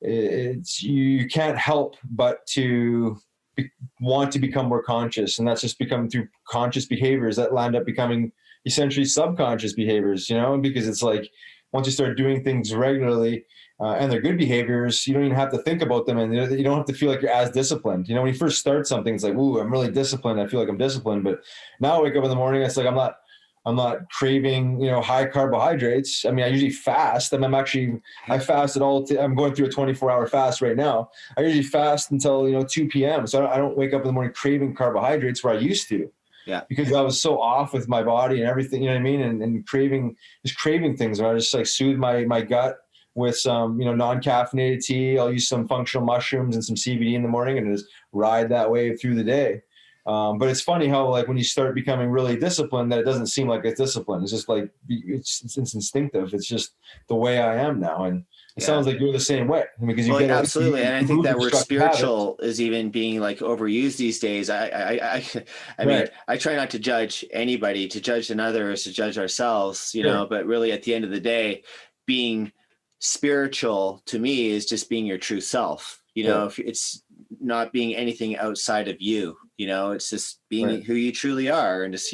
You can't help but to want to become more conscious, and that's just become through conscious behaviors that land up becoming essentially subconscious behaviors, because it's like once you start doing things regularly, and they're good behaviors, you don't even have to think about them, and you don't have to feel like you're as disciplined. When you first start something, it's like, ooh, I'm really disciplined. I feel like I'm disciplined. But now I wake up in the morning, it's like I'm not craving, high carbohydrates. I mean, I usually fast. I fast at all. I'm going through a 24-hour fast right now. I usually fast until 2 p.m. So I don't wake up in the morning craving carbohydrates where I used to. Yeah. Because I was so off with my body and everything, you know what I mean? And craving things. And I just like soothe my gut with some, non-caffeinated tea. I'll use some functional mushrooms and some CBD in the morning and just ride that wave through the day. But it's funny how, like, when you start becoming really disciplined, that it doesn't seem like it's discipline. It's just like, it's instinctive. It's just the way I am now. And it sounds like you're the same way. Because you get absolutely. And I think that word spiritual is even being like overused these days. I mean, I try not to judge anybody. To judge another is to judge ourselves, but really at the end of the day, being spiritual to me is just being your true self. If it's not being anything outside of you, it's just being who you truly are, and just,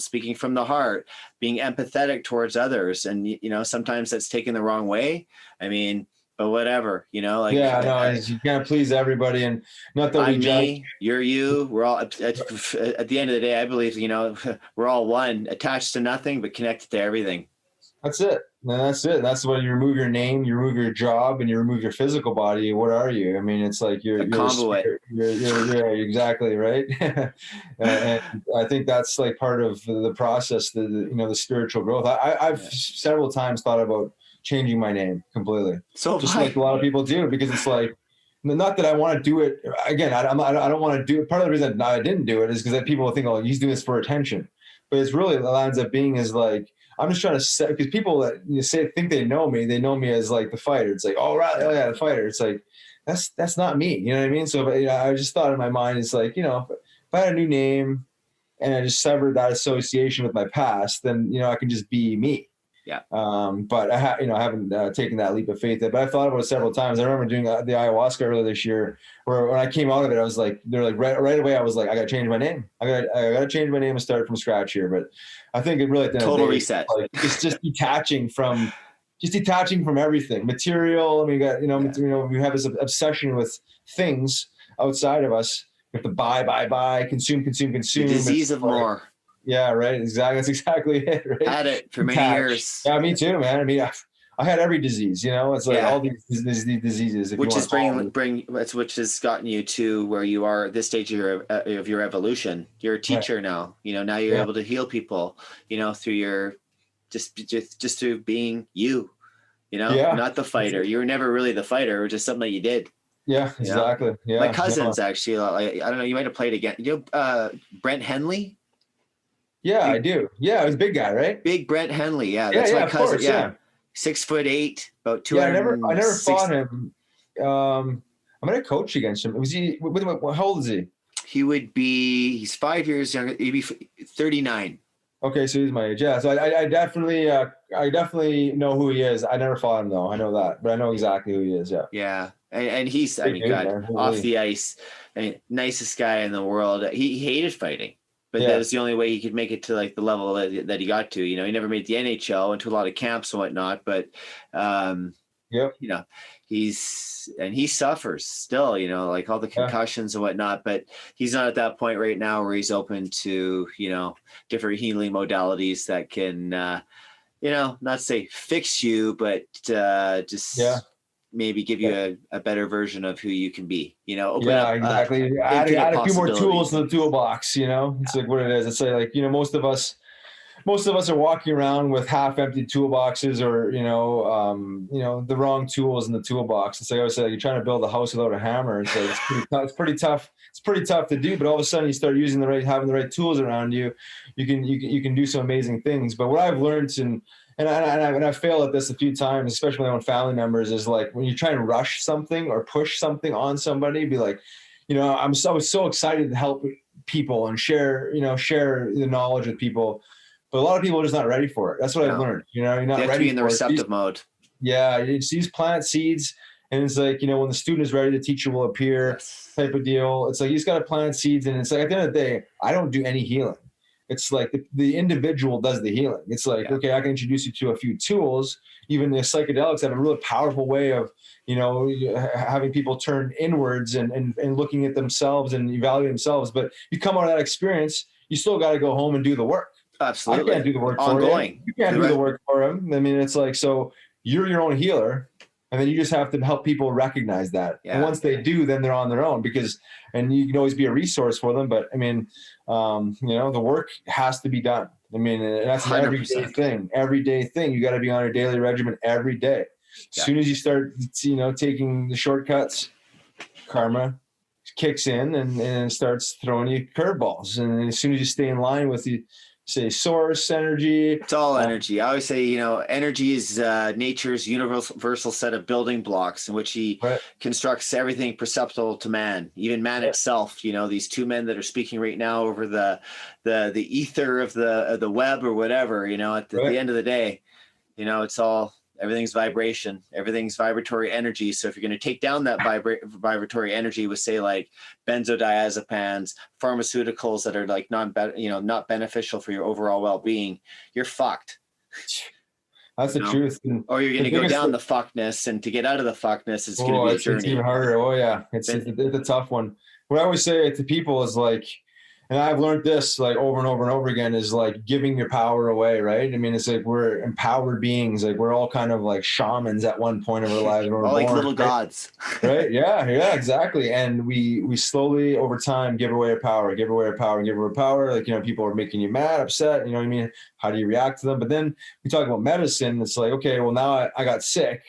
speaking from the heart, being empathetic towards others. And, sometimes that's taken the wrong way. I mean, but whatever, you can't please everybody, and not that I'm me, you're you. We're all at the end of the day, I believe, we're all one, attached to nothing, but connected to everything. That's it. That's it. That's when you remove your name, you remove your job, and you remove your physical body. What are you? I mean, it's like you're exactly right. And I think that's like part of the process, the spiritual growth. I've several times thought about changing my name completely. So just like a lot of people do, because it's like, not that I want to do it again. I don't want to do it. Part of the reason I didn't do it is because that people will think, oh, he's doing this for attention. But it's really, it ends up being is like, I'm just trying to set, because people that think they know me as like the fighter. It's like, oh, right, oh yeah, the fighter. It's like, that's not me. You know what I mean? So I just thought in my mind, it's like, if I had a new name and I just severed that association with my past, then I can just be me. Yeah. But I haven't taken that leap of faith yet, but I've thought about it several times. I remember doing the ayahuasca earlier this year, where when I came out of it, I was like, they're like right away. I was like, I got to change my name. I got to change my name and start from scratch here. But I think it really, at the end total of the day, reset. Like, it's just detaching from everything material. And we got, we have this obsession with things outside of us. We have to buy, consume. The disease of more. Yeah, right. Exactly. That's exactly it. Right? Had it for many years. Yeah, me too, man. I mean, I had every disease. It's like all these diseases. Which has gotten you to where you are at this stage of your evolution. You're a teacher now. Now you're able to heal people. Through your just through being you. Yeah. not the fighter. You were never really the fighter. It was just something that you did. Yeah, exactly. Yeah. My cousins actually, I don't know, you might have played again. Brent Henley? Yeah, I do. Yeah, it was a big guy, right? Big Brent Henley. Yeah, Yeah, that's yeah, my of cousin. course, Yeah. yeah. 6'8", about Yeah, 200. I never fought him. I'm gonna coach against him. Was he? How old is he? He's 5 years younger. He'd be 39. Okay, so he's my age. Yeah, so I definitely know who he is. I never fought him though. I know that, but I know exactly who he is. Yeah. Yeah, and he's, I Big mean, dude, God, man. off Holy. the ice, nicest guy in the world. He hated fighting, but that Yeah. was the only way he could make it to like the level that he got to. He never made the NHL, into a lot of camps and whatnot, but Yep. he suffers still, like all the concussions and whatnot, but he's not at that point right now where he's open to, different healing modalities that can, not say fix you, but just maybe give you a better version of who you can be, open up. Exactly. Add a few more tools to the toolbox, It's like what it is. It's like, most of us are walking around with half-empty toolboxes, or the wrong tools in the toolbox. It's like I always say, you're trying to build a house without a hammer. It's like it's pretty tough. It's pretty tough to do. But all of a sudden, you start having the right tools around you. You can do some amazing things. But what I've learned, and I've failed at this a few times, especially with my own family members, is like when you try and rush something or push something on somebody, be like, I was so excited to help people and share the knowledge with people. But a lot of people are just not ready for it. That's what I've learned. You're not you have ready to be in the receptive mode. Yeah, you just plant seeds, and it's like, when the student is ready, the teacher will appear, type of deal. It's like you just got to plant seeds, and it's like at the end of the day, I don't do any healing. It's like the individual does the healing. It's like, okay, I can introduce you to a few tools. Even the psychedelics have a really powerful way of, having people turn inwards and looking at themselves and evaluating themselves. But you come out of that experience, you still got to go home and do the work. Absolutely. I can't do the work for you. You can't do the work for him. I mean, it's like, so you're your own healer, and then you just have to help people recognize that. Yeah. And once they do, then they're on their own, and you can always be a resource for them. But I mean, the work has to be done. I mean, that's an 100%. everyday thing. You got to be on a daily regimen every day. As soon as you start, taking the shortcuts, karma kicks in and starts throwing you curveballs. And as soon as you stay in line with the, say, source energy. It's all energy. I always say, energy is nature's universal set of building blocks in which he constructs everything perceptible to man, even man itself. These two men that are speaking right now over the ether of the web or whatever. At the end of the day, it's all. Everything's vibration. Everything's vibratory energy. So if you're going to take down that vibratory energy with, say, like benzodiazepines, pharmaceuticals that are like not beneficial for your overall well-being, you're fucked. That's the truth. Or you're going to go down the fuckness, and to get out of the fuckness, it's going to be a journey. It's even harder. Oh yeah, it's a tough one. What I always say to people is like, and I've learned this like over and over and over again, is like giving your power away, right? I mean, it's like we're empowered beings. Like we're all kind of like shamans at one point of our lives. All like little gods. Right? Yeah, exactly. And we slowly over time give away our power. Like, people are making you mad, upset. You know what I mean? How do you react to them? But then we talk about medicine. It's like, okay, well now I got sick.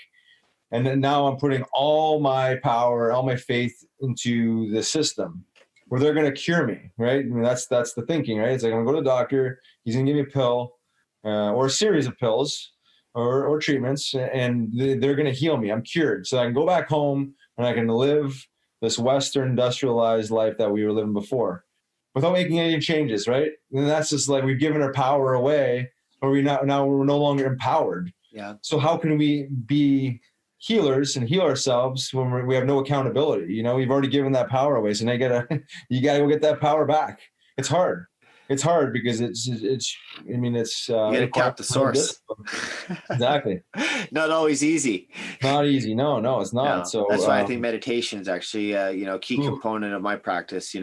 And then now I'm putting all my power, all my faith into the system, where they're going to cure me, right? I mean, that's the thinking, right? It's like, I'm going to go to the doctor, he's going to give me a pill or a series of pills or treatments, and they're going to heal me. I'm cured. So I can go back home and I can live this Western industrialized life that we were living before without making any changes, right? And that's just like we've given our power away, or now we're no longer empowered. Yeah. So how can we be healers and heal ourselves when we have no accountability? We've already given that power away, so now you gotta go get that power back. It's hard because it's you gotta cap the source. Exactly. Not always easy. Not easy. No, it's not. No. So that's why I think meditation is actually key component of my practice.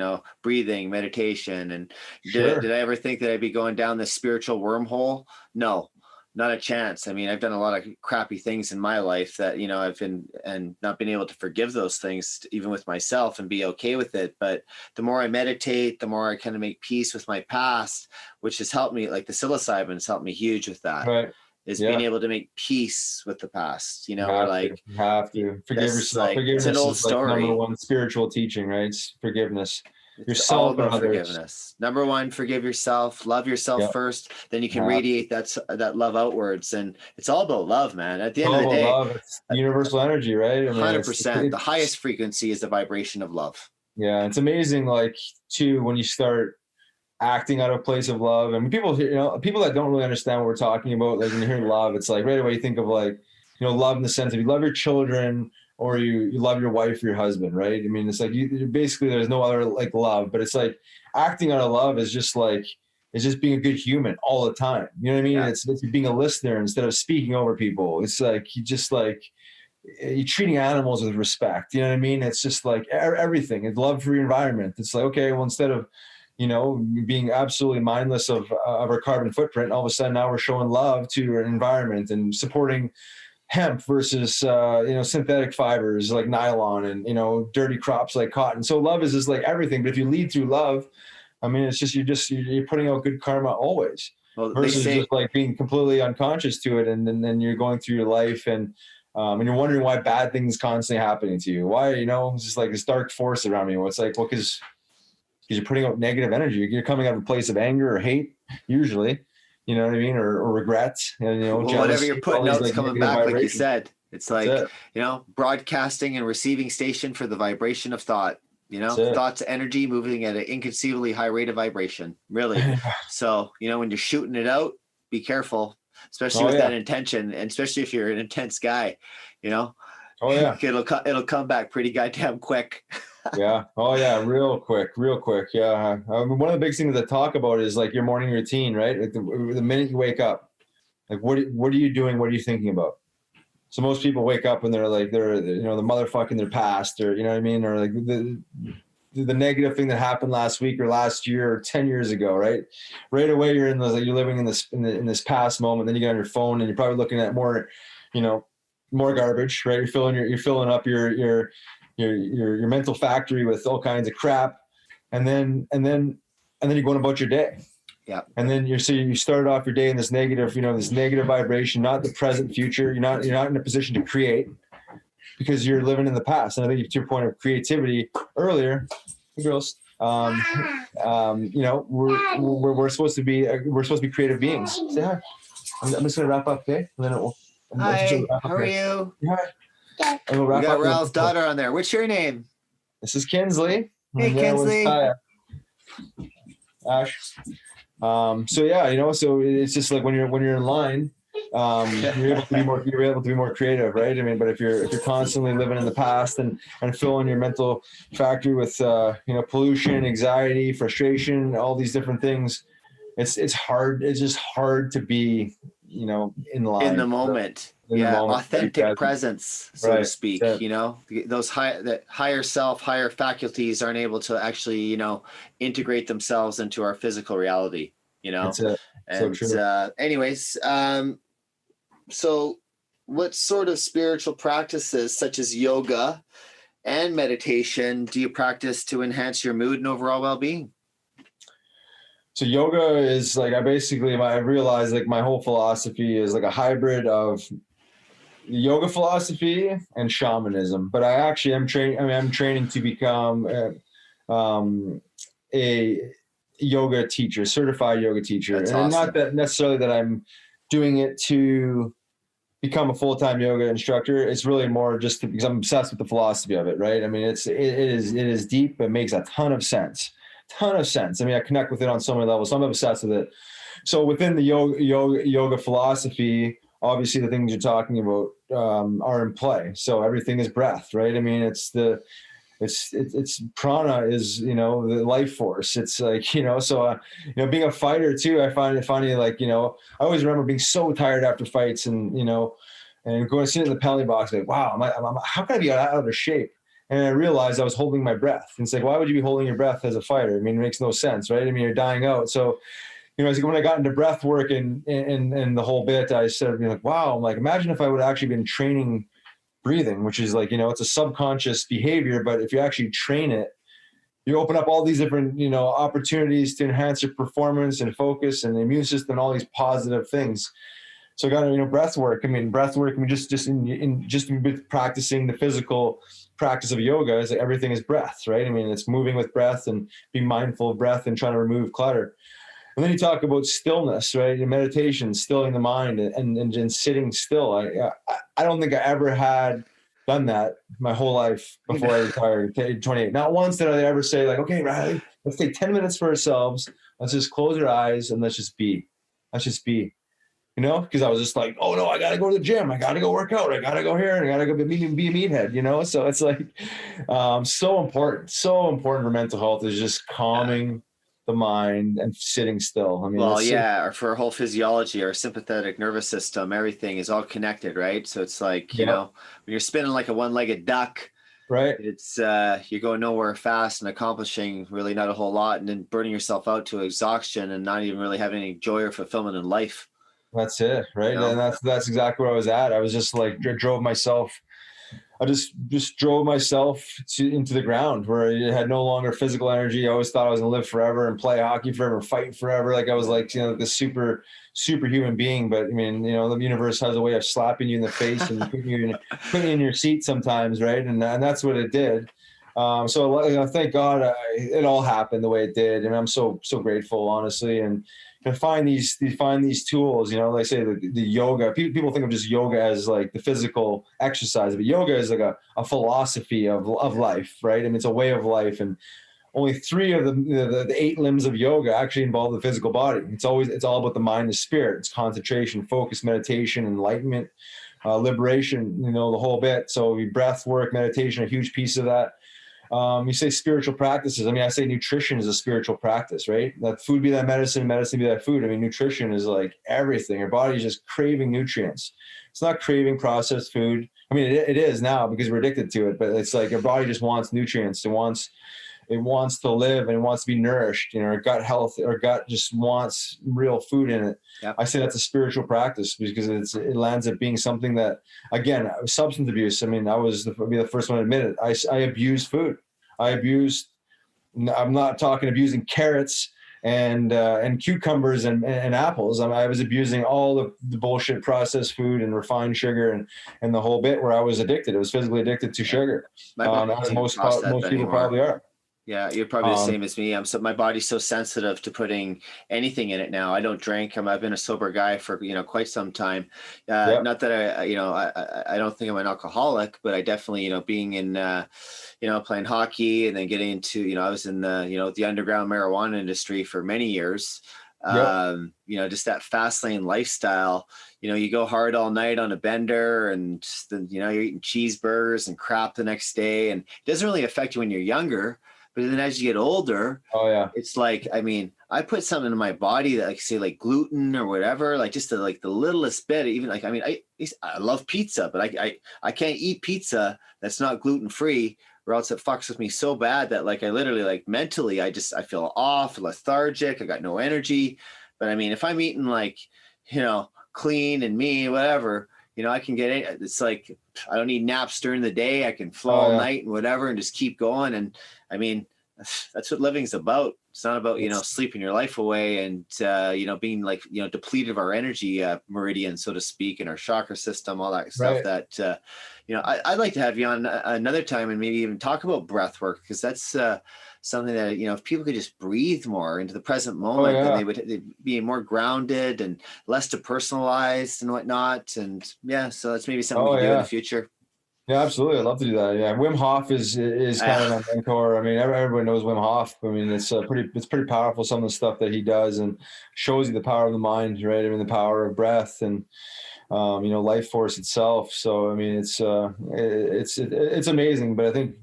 Breathing, meditation. And did I ever think that I'd be going down this spiritual wormhole? No. Not a chance. I mean, I've done a lot of crappy things in my life that, I've not been able to forgive those things, even with myself, and be okay with it. But the more I meditate, the more I kind of make peace with my past, which has helped me. Like the psilocybin has helped me huge with that. Right. is being able to make peace with the past, you know, You or have like, you have to forgive yourself. like, it's Forgiveness an old is like story. number one spiritual teaching, right? It's forgiveness. It's all Yourself and about others. forgiveness. Number one, forgive yourself, love yourself first, then you can radiate that love outwards. And it's all about love, man. At the end of the day, love. It's universal energy, right? I mean, 100%. The highest frequency is the vibration of love. Yeah, it's amazing, like, too, when you start acting out of a place of love. And people, people that don't really understand what we're talking about, like when you hear love, it's like right away you think of like, love in the sense of you love your children or you love your wife or your husband, right? I mean, it's like you basically there's no other like love, but it's like acting out of love is just like it's just being a good human all the time. You know what I mean? Yeah. It's being a listener instead of speaking over people. It's like you just like you're treating animals with respect. You know what I mean? It's just like everything. It's love for your environment. It's like, okay, well, instead of being absolutely mindless of our carbon footprint, all of a sudden now we're showing love to our environment and supporting hemp versus synthetic fibers like nylon and dirty crops like cotton. So love is just like everything. But if you lead through love, I mean, it's just you're putting out good karma always. Well, versus just like being completely unconscious to it, and then you're going through your life and you're wondering why bad things constantly happening to you. Why it's just like this dark force around me. It's like, well, because you're putting out negative energy. You're coming out of a place of anger or hate, usually, you know what I mean, or regret. And well, whatever you're putting out is coming back, like you said. It's like broadcasting and receiving station for the vibration of thought. Thoughts, energy moving at an inconceivably high rate of vibration. Really. So when you're shooting it out, be careful, especially with that intention, and especially if you're an intense guy. It'll come back pretty goddamn quick. Yeah. Oh yeah. Real quick. Yeah. One of the big things to talk about is like your morning routine, right? Like the minute you wake up, like what are you doing? What are you thinking about? So most people wake up and they're the motherfucking their past, or you know what I mean, or like the negative thing that happened last week or last year or 10 years ago, right? Right away you're you're living in this past moment. Then you get on your phone and you're probably looking at more, more garbage, right? You're filling up your mental factory with all kinds of crap, and then you're going about your day. Yeah. And then you started off your day in this negative, this negative vibration, not the present, future. You're not in a position to create because you're living in the past. And I think to your point of creativity earlier, girls, we're supposed to be creative beings. Say hi. I'm just gonna wrap up, okay? And then hi. How are you? Hi. We got Ralph's daughter on there. What's your name? This is Kinsley. Hey, Kinsley. Ash. So it's just like when you're in line, you're able to be more creative, right? I mean, but if you're constantly living in the past and filling your mental factory with pollution, anxiety, frustration, all these different things, it's hard. It's just hard to be in line in the moment. Authentic presence, so to speak. Those higher self, higher faculties aren't able to actually integrate themselves into our physical reality. That's it. And anyways, so what sort of spiritual practices such as yoga and meditation do you practice to enhance your mood and overall well-being? So yoga is like I realized like my whole philosophy is like a hybrid of yoga philosophy and shamanism. But I actually am training to become a yoga teacher, certified yoga teacher. That's and awesome. Not that necessarily that I'm doing it to become a full-time yoga instructor. It's really more just because I'm obsessed with the philosophy of it, right? I mean, it is deep. It makes a ton of sense. I mean, I connect with it on so many levels. So I'm obsessed with it. So within the yoga philosophy, obviously the things you're talking about are in play. So everything is breath, right? I mean, it's prana is, the life force. It's like, so, being a fighter too, I find it funny. Like, I always remember being so tired after fights and going to sit in the penalty box, like, wow, how can I be out of shape? And I realized I was holding my breath. And it's like, why would you be holding your breath as a fighter? I mean, it makes no sense, right? I mean, you're dying out. So, it's like when I got into breath work and the whole bit, I said, wow, I'm like, imagine if I would have actually been training breathing, which is like, it's a subconscious behavior, but if you actually train it, you open up all these different, opportunities to enhance your performance and focus and the immune system, and all these positive things. So I got to, breath work. I mean, breath work, just with practicing the physical practice of yoga is like everything is breath, right? I mean, it's moving with breath and being mindful of breath and trying to remove clutter. And then you talk about stillness, right? And meditation, stilling the mind and sitting still. I don't think I ever had done that my whole life before I retired at 28. Not once did I ever say like, okay, Riley, let's take 10 minutes for ourselves. Let's just close our eyes and let's just be. Let's just be. Because I was just like, oh no, I got to go to the gym. I got to go work out. I got to go here and I got to go be a meathead, So it's like so important for mental health is just calming the mind and sitting still. I mean, or for our whole physiology, our sympathetic nervous system, everything is all connected, right? So it's like, when you're spinning like a one-legged duck, right? It's you're going nowhere fast and accomplishing really not a whole lot, and then burning yourself out to exhaustion and not even really having any joy or fulfillment in life. That's it, right? And that's exactly where I was at. I was just like I just drove myself into the ground where I had no longer physical energy. I always thought I was gonna live forever and play hockey forever, fight forever. Like I was like, this superhuman being. But I mean, the universe has a way of slapping you in the face and putting you in your seat sometimes, right? And that's what it did. So thank God it all happened the way it did, and I'm so grateful, honestly. And find these tools, like I say, the yoga. People think of just yoga as like the physical exercise, but yoga is like a philosophy of life, right? I mean, it's a way of life, and only 3 of the 8 limbs of yoga actually involve the physical body. It's all about the mind and spirit. It's concentration, focus, meditation, enlightenment, liberation, the whole bit. So breath work, meditation, a huge piece of that. You say spiritual practices. I mean, I say nutrition is a spiritual practice, right? That food be that medicine, medicine be that food. I mean, nutrition is like everything. Your body is just craving nutrients. It's not craving processed food. I mean, it is now because we're addicted to it, but it's like your body just wants nutrients. It wants to live and it wants to be nourished. Our gut health, our gut just wants real food in it. Yep. I say that's a spiritual practice because it lands up being something that, again, substance abuse. I mean, I'll be the first one to admit it. I abused food. I'm not talking abusing carrots and cucumbers and apples. I was abusing all the bullshit processed food and refined sugar and the whole bit where I was addicted. I was physically addicted to sugar. As most people probably are. Yeah, you're probably the same as me. My body's so sensitive to putting anything in it now. I don't drink. I've been a sober guy for quite some time. Not that I don't think I'm an alcoholic, but I definitely being in playing hockey and then getting into I was in the underground marijuana industry for many years. Just that fast lane lifestyle. You go hard all night on a bender, and then you're eating cheeseburgers and crap the next day, and it doesn't really affect you when you're younger. But then as you get older, it's like, I mean, I put something in my body that like gluten or whatever, like just the littlest bit, even like, I mean, I love pizza, but I can't eat pizza that's not gluten-free, or else it fucks with me so bad that like, I literally like mentally, I feel off, lethargic. I got no energy. But I mean, if I'm eating like, clean and mean, whatever, I can get it. It's like, I don't need naps during the day. I can flow all night and whatever, and just keep going. And I mean, that's what living's about. It's not about, sleeping your life away and, being like, depleted of our energy meridian, so to speak, and our chakra system, all that stuff that, I'd like to have you on another time and maybe even talk about breath work, because that's something that, if people could just breathe more into the present moment, then they'd be more grounded and less depersonalized and whatnot. And so that's maybe something we can do in the future. Yeah, absolutely. I'd love to do that. Yeah, Wim Hof is kind of my mentor. I mean, everyone knows Wim Hof. I mean, it's pretty powerful, some of the stuff that he does, and shows you the power of the mind, right? I mean, the power of breath and life force itself. So I mean, it's amazing. But I think,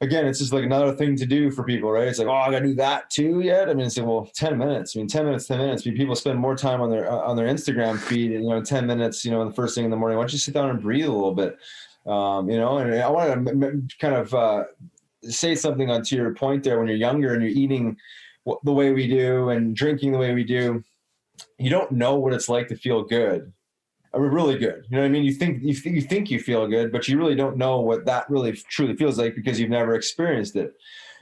again, it's just like another thing to do for people, right? It's like, I got to do that too yet. I mean, it's like, well, 10 minutes. I mean, 10 minutes. I mean, people spend more time on their Instagram feed, and 10 minutes, the first thing in the morning. Why don't you sit down and breathe a little bit? And I want to kind of say something onto your point there. When you're younger and you're eating the way we do and drinking the way we do, you don't know what it's like to feel good. Really good. You know what I mean? You think you feel good, but you really don't know what that really truly feels like because you've never experienced it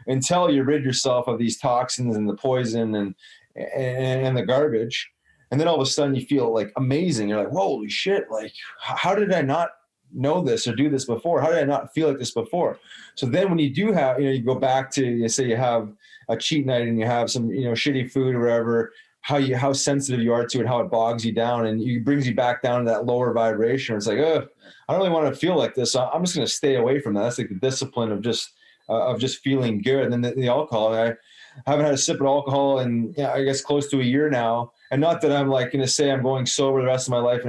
until you rid yourself of these toxins and the poison and the garbage. And then all of a sudden you feel like amazing. You're like, holy shit, like how did I not know this or do this before? How did I not feel like this before? So then when you do have, you go back to, you say you have a cheat night and you have some, shitty food or whatever, how sensitive you are to it, how it bogs you down, and it brings you back down to that lower vibration. It's like, oh, I don't really want to feel like this. So I'm just going to stay away from that. That's like the discipline of just feeling good. And then the alcohol, I haven't had a sip of alcohol in, I guess, close to a year now. And not that I'm like going to say I'm going sober the rest of my life,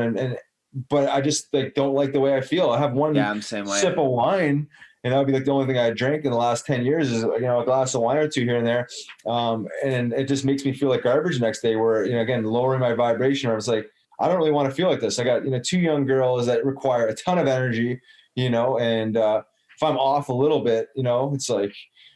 but I just like don't like the way I feel. I have one sip of wine, and that would be like the only thing I drank in the last 10 years is, a glass of wine or two here and there. And it just makes me feel like garbage the next day, where, again, lowering my vibration, where it's like, I don't really want to feel like this. I got, 2 young girls that require a ton of energy, and if I'm off a little bit, it's like,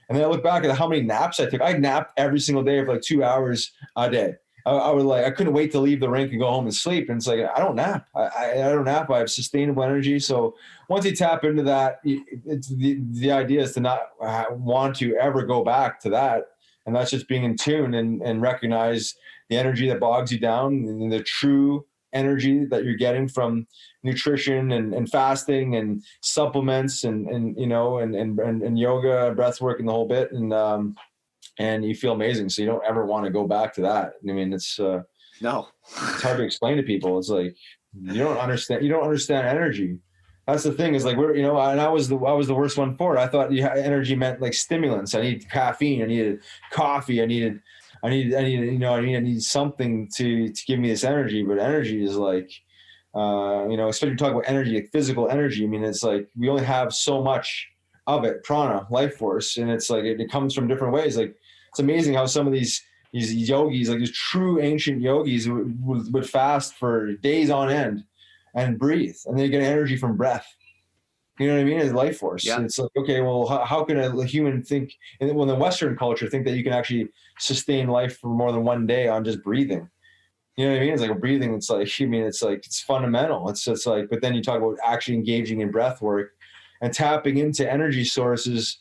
and then I look back at how many naps I took. I napped every single day for like 2 hours a day. I couldn't wait to leave the rink and go home and sleep. And it's like, I don't nap. I don't nap. I have sustainable energy. So once you tap into that, it's the idea is to not want to ever go back to that. And that's just being in tune and recognize the energy that bogs you down and the true energy that you're getting from nutrition and fasting and supplements and yoga, breath work and the whole bit. And you feel amazing. So you don't ever want to go back to that. I mean, it's no, it's hard to explain to people. It's like, you don't understand energy. That's the thing, is like, and I was the worst one for it. I thought energy meant like stimulants. I need caffeine. I needed coffee. I needed something to give me this energy. But energy is like, especially talking about energy, like physical energy. I mean, it's like, we only have so much of it, prana, life force. And it's like, it comes from different ways. Like, it's amazing how some of these yogis, like these true ancient yogis, would fast for days on end and breathe, and they get energy from breath. You know what I mean? It's life force. Yeah. It's like, okay, well, how can a human think, in the Western culture, think that you can actually sustain life for more than one day on just breathing? You know what I mean? It's like breathing. It's like, it's fundamental. It's just like, but then you talk about actually engaging in breath work and tapping into energy sources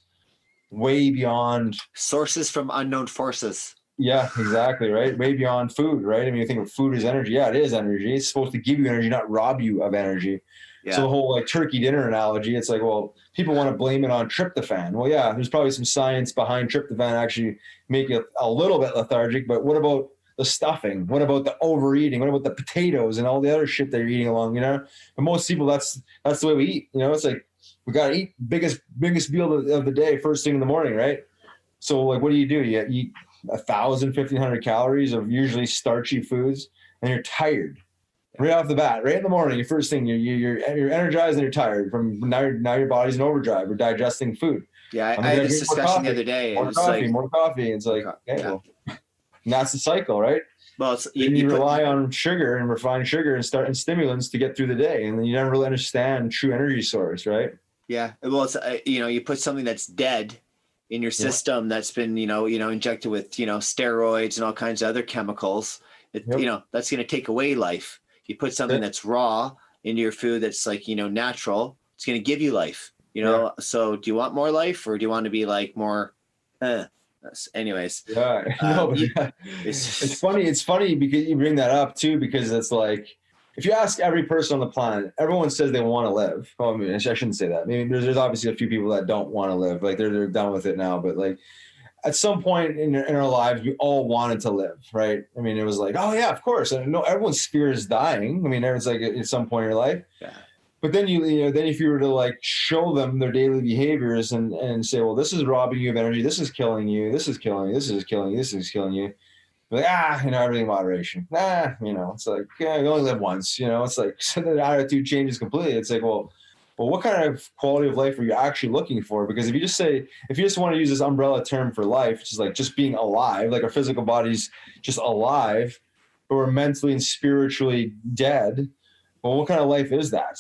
way beyond sources from unknown forces. Yeah, exactly. Right. Way beyond food. Right. I mean, you think of food as energy. Yeah, it is energy. It's supposed to give you energy, not rob you of energy. Yeah. So the whole like turkey dinner analogy, it's like, well, people want to blame it on tryptophan. Well, yeah, there's probably some science behind tryptophan actually make it a little bit lethargic, but what about the stuffing? What about the overeating? What about the potatoes and all the other shit that you're eating along, But most people, that's the way we eat. It's like, we got to eat biggest meal of the day first thing in the morning, right? So like, what do? You eat 1,000, 1,500 calories of usually starchy foods, and you're tired right off the bat, right in the morning. Your first thing, you're energized and you're tired from now your body's in overdrive. We're digesting food. Yeah, I had this discussion the other day. More coffee. It's like, okay, well, and that's the cycle, right? Well, it's, you rely on sugar and refined sugar and stimulants to get through the day, and then you never really understand true energy source, right? Yeah, well, it's you put something that's dead in your system that's been injected with steroids and all kinds of other chemicals. That's going to take away life. You put something that's raw into your food that's like natural. It's going to give you life. So do you want more life, or do you want to be like more? Anyways, it's funny. It's funny because you bring that up too, because it's like, if you ask every person on the planet, everyone says they want to live. Well, I mean, I shouldn't say that. I mean, there's obviously a few people that don't want to live. Like they're done with it now. But like at some point in our lives, we all wanted to live, right? I mean, it was like, oh yeah, of course. I know everyone's fear is dying. I mean, everyone's like at some point in your life. Yeah. But then then if you were to like show them their daily behaviors and say, well, this is robbing you of energy. This is killing you. This is killing you. This is killing you. This is killing you. Like, everything in moderation. It's like, you only live once, it's like, so the attitude changes completely. It's like, well, what kind of quality of life are you actually looking for? Because if you just want to use this umbrella term for life, which is like just being alive, like our physical body's just alive, but we're mentally and spiritually dead. Well, what kind of life is that?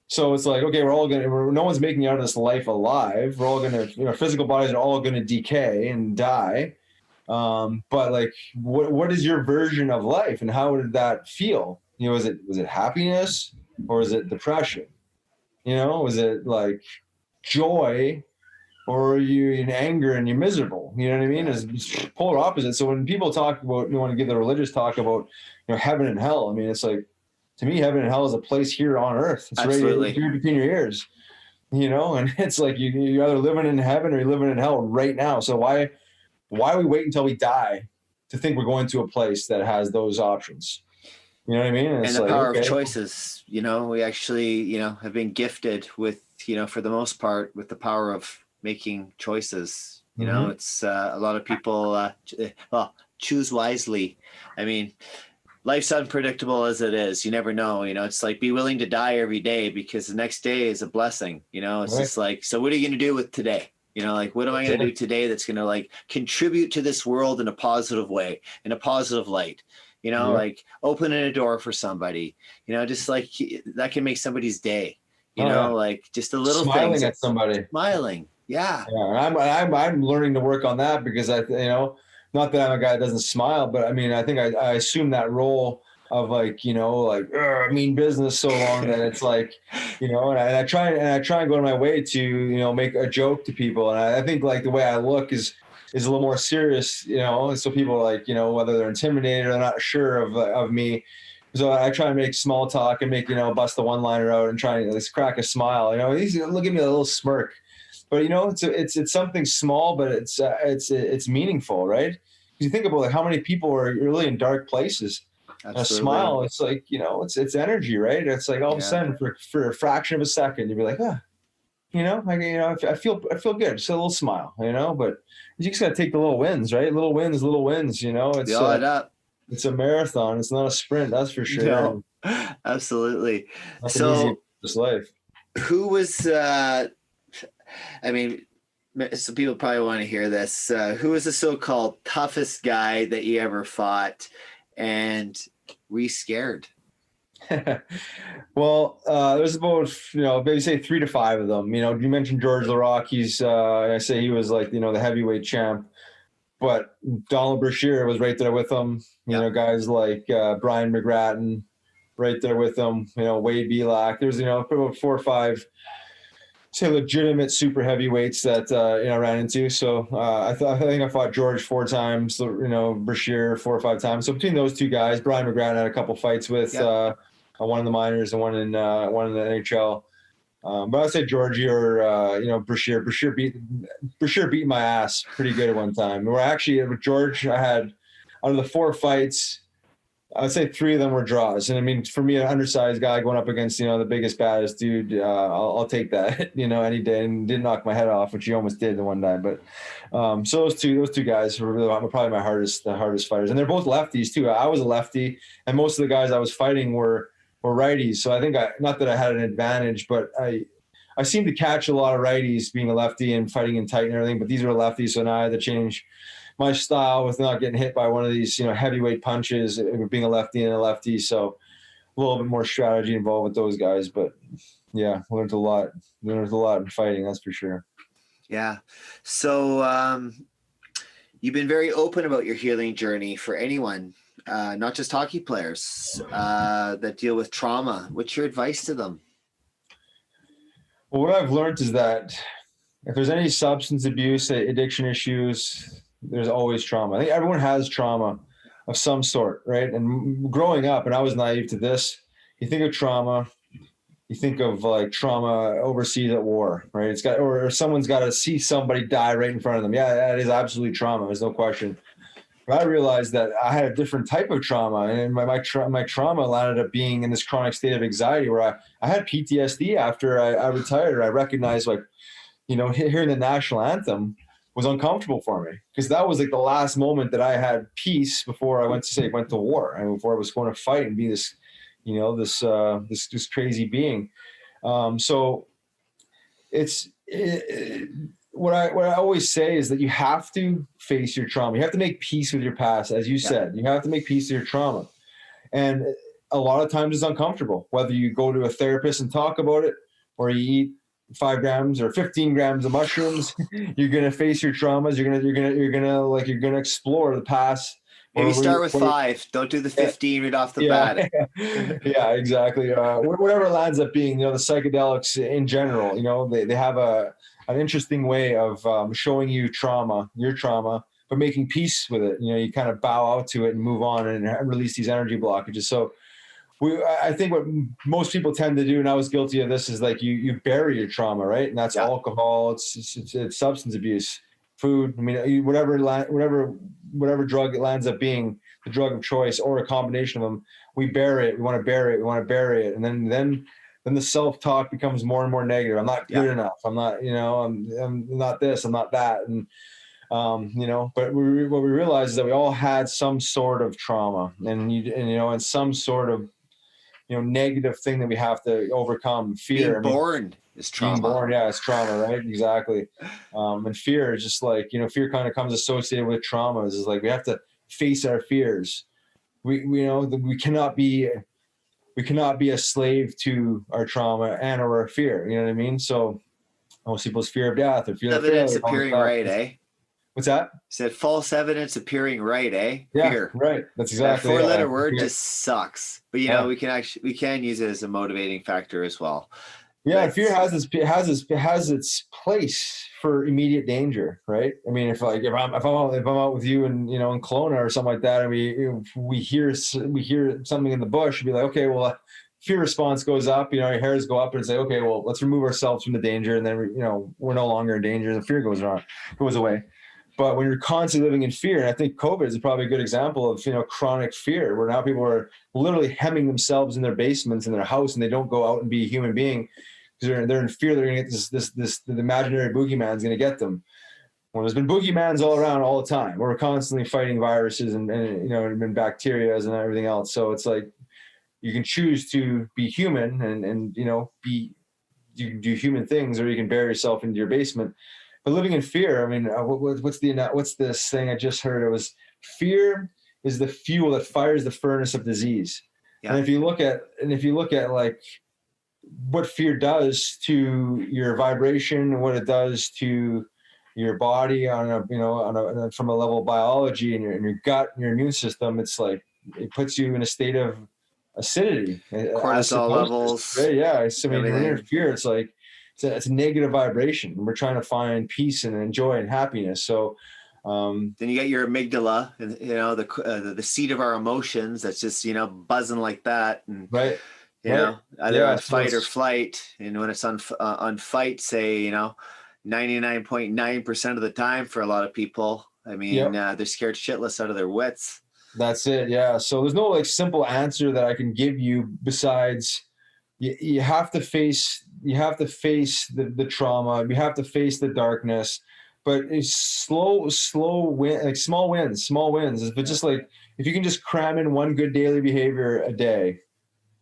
So it's like, okay, no one's making it out of this life alive. We're all going to, physical bodies are all going to decay and die. But like, what is your version of life, and how did that feel? Was it happiness, or is it depression? Was it like joy, or are you in anger and you're miserable? You know what I mean? It's polar opposite. So when people talk about, want to give the religious talk about, heaven and hell, I mean, it's like, to me, heaven and hell is a place here on earth. It's Absolutely. right here between your ears, and it's like you're either living in heaven or you're living in hell right now. So why we wait until we die to think we're going to a place that has those options? You know what I mean? And the power of choices, we actually, have been gifted with, for the most part, with the power of making choices. It's a lot of people, choose wisely. I mean, life's unpredictable as it is. You never know, it's like, be willing to die every day, because the next day is a blessing. It's just like, so what are you going to do with today? What am I going to do today that's going to like contribute to this world in a positive way, in a positive light? Like opening a door for somebody, just like that can make somebody's day, like just a little smiling thing. At somebody. Smiling. Yeah. And I'm learning to work on that, because not that I'm a guy that doesn't smile, but I mean, I think I assume that role of I mean business so long that it's like, and I try and go to my way to, make a joke to people. And I think like the way I look is a little more serious, so people are like, whether they're intimidated or they're not sure of me. So I try to make small talk and make, bust the one-liner out and try and at least crack a smile, he's look at me with a little smirk. But it's something small, but it's meaningful, right? You think about like how many people are really in dark places. A smile, it's like, it's energy, right? It's like all of a sudden for a fraction of a second, you'd be like, I feel good. Just a little smile, but you just got to take the little wins, right? Little wins. It's all it up. It's a marathon. It's not a sprint. That's for sure. No, absolutely. So this life. Who was, some people probably want to hear this. Who was the so-called toughest guy that you ever fought, and were you scared? Well, there's about, maybe say 3 to 5 of them. You mentioned George Laroque. I say he was like, the heavyweight champ, but Donald Brashear was right there with him. Guys like Brian McGrattan, right there with him. Wade Belak. There's, about 4 or 5, say, legitimate super heavyweights that I ran into. So I think I fought George 4 times. Brashear 4 or 5 times. So between those 2 guys, Brian McGrattan had a couple fights with. One in the minors and one in the NHL. But I'd say Georgie or Brashear. Brashear beat my ass pretty good at one time. Where actually with George, I had out of the 4 fights, I'd say 3 of them were draws. And I mean, for me, an undersized guy going up against the biggest, baddest dude, I'll take that any day. And didn't knock my head off, which he almost did the one time. But so those two guys were really probably the hardest fighters, and they're both lefties too. I was a lefty, and most of the guys I was fighting were righties. So I think not that I had an advantage, but I seem to catch a lot of righties being a lefty and fighting in tight and everything, but these were lefties. So now I had to change my style with not getting hit by one of these, heavyweight punches, being a lefty and a lefty. So a little bit more strategy involved with those guys, but yeah, learned a lot in fighting. That's for sure. Yeah. So, you've been very open about your healing journey for anyone, not just hockey players that deal with trauma. What's your advice to them? Well, what I've learned is that if there's any substance abuse, addiction issues, there's always trauma. I think everyone has trauma of some sort, right? And growing up, and I was naive to this, you think of trauma, you think of like trauma overseas at war, right? It's got, or someone's got to see somebody die right in front of them. Yeah, that is absolutely trauma. There's no question. But I realized that I had a different type of trauma, and my trauma landed up being in this chronic state of anxiety where I had PTSD after I retired. I recognized, like, hearing the national anthem was uncomfortable for me, because that was like the last moment that I had peace before I went to war, and before I was going to fight and be this, this crazy being. So what I always say is that you have to face your trauma. You have to make peace with your past, as you said. You have to make peace with your trauma. And a lot of times it's uncomfortable, whether you go to a therapist and talk about it, or you eat 5 grams or 15 grams of mushrooms. You're going to face your traumas. You're going to explore the past. Maybe start with 5. Don't do the 15 right off the bat. Yeah, exactly. Whatever it lands up being, the psychedelics in general, they have a an interesting way of showing you your trauma, but making peace with it. You kind of bow out to it and move on and release these energy blockages. So I think what most people tend to do, and I was guilty of this, is like you bury your trauma, right? And that's alcohol, it's substance abuse, food. I mean, whatever drug it lands up being the drug of choice, or a combination of them, we bury it. We want to bury it. We want to bury it, and then the self-talk becomes more and more negative. I'm not good enough. I'm not, I'm not this. I'm not that, and but what we realize is that we all had some sort of trauma, and some sort of negative thing that we have to overcome. Fear. Being born is trauma. Being born, it's trauma, right? Exactly. And fear is just like, fear kind of comes associated with traumas. It's like we have to face our fears. We cannot be a slave to our trauma and or our fear. You know what I mean? So most people's fear of death or fear of failure. Evidence appearing right, eh? What's that? Said false evidence appearing right, eh? Yeah, fear. Right. That's exactly. That 4-letter word just sucks. But we can use it as a motivating factor as well. Yeah, fear has its place for immediate danger, right? I mean, if I'm out with you and in Kelowna or something like that, and we hear something in the bush, we'd be like, okay, well, fear response goes up, your hairs go up, and say, okay, well, let's remove ourselves from the danger, and then we're no longer in danger, and the fear goes away. But when you're constantly living in fear, and I think COVID is probably a good example of chronic fear, where now people are literally hemming themselves in their basements in their house, and they don't go out and be a human being because they're in fear they're going to get this the imaginary boogeyman is going to get them. Well, there's been boogeymans all around all the time. We're constantly fighting viruses and bacteria and everything else. So it's like you can choose to be human and you can do human things, or you can bury yourself into your basement. But living in fear, I mean, what's this thing I just heard? It was fear is the fuel that fires the furnace of disease. Yeah. And if you look at like what fear does to your vibration, what it does to your body from a level of biology and your gut and your immune system, it's like it puts you in a state of acidity, cortisol levels. Right? Yeah, I mean, when you're in fear, it's like it's a negative vibration. We're trying to find peace and joy and happiness. So then you got your amygdala, and the seat of our emotions. That's just buzzing like that, and right. Either on fight or flight. And when it's on fight, say 99.9% of the time for a lot of people. I mean, they're scared shitless out of their wits. That's it. Yeah. So there's no simple answer that I can give you besides you have to face the trauma. You have to face the darkness, but it's slow win, like small wins. But just like, if you can just cram in one good daily behavior a day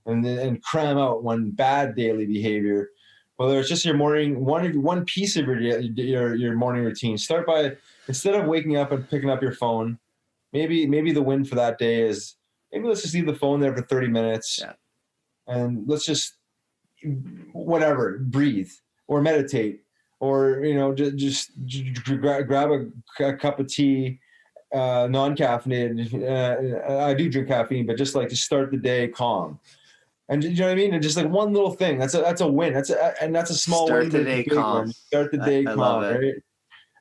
and cram out one bad daily behavior, whether it's just your morning, one piece of your morning routine, start by, instead of waking up and picking up your phone, maybe the win for that day is let's just leave the phone there for 30 minutes. Yeah. And let's just breathe or meditate, or just grab a cup of tea, non-caffeinated. I do drink caffeine, but just to start the day calm. And you know what I mean? And just one little thing. That's a win. That's a small start win. The day calm. Start the day calm. Right.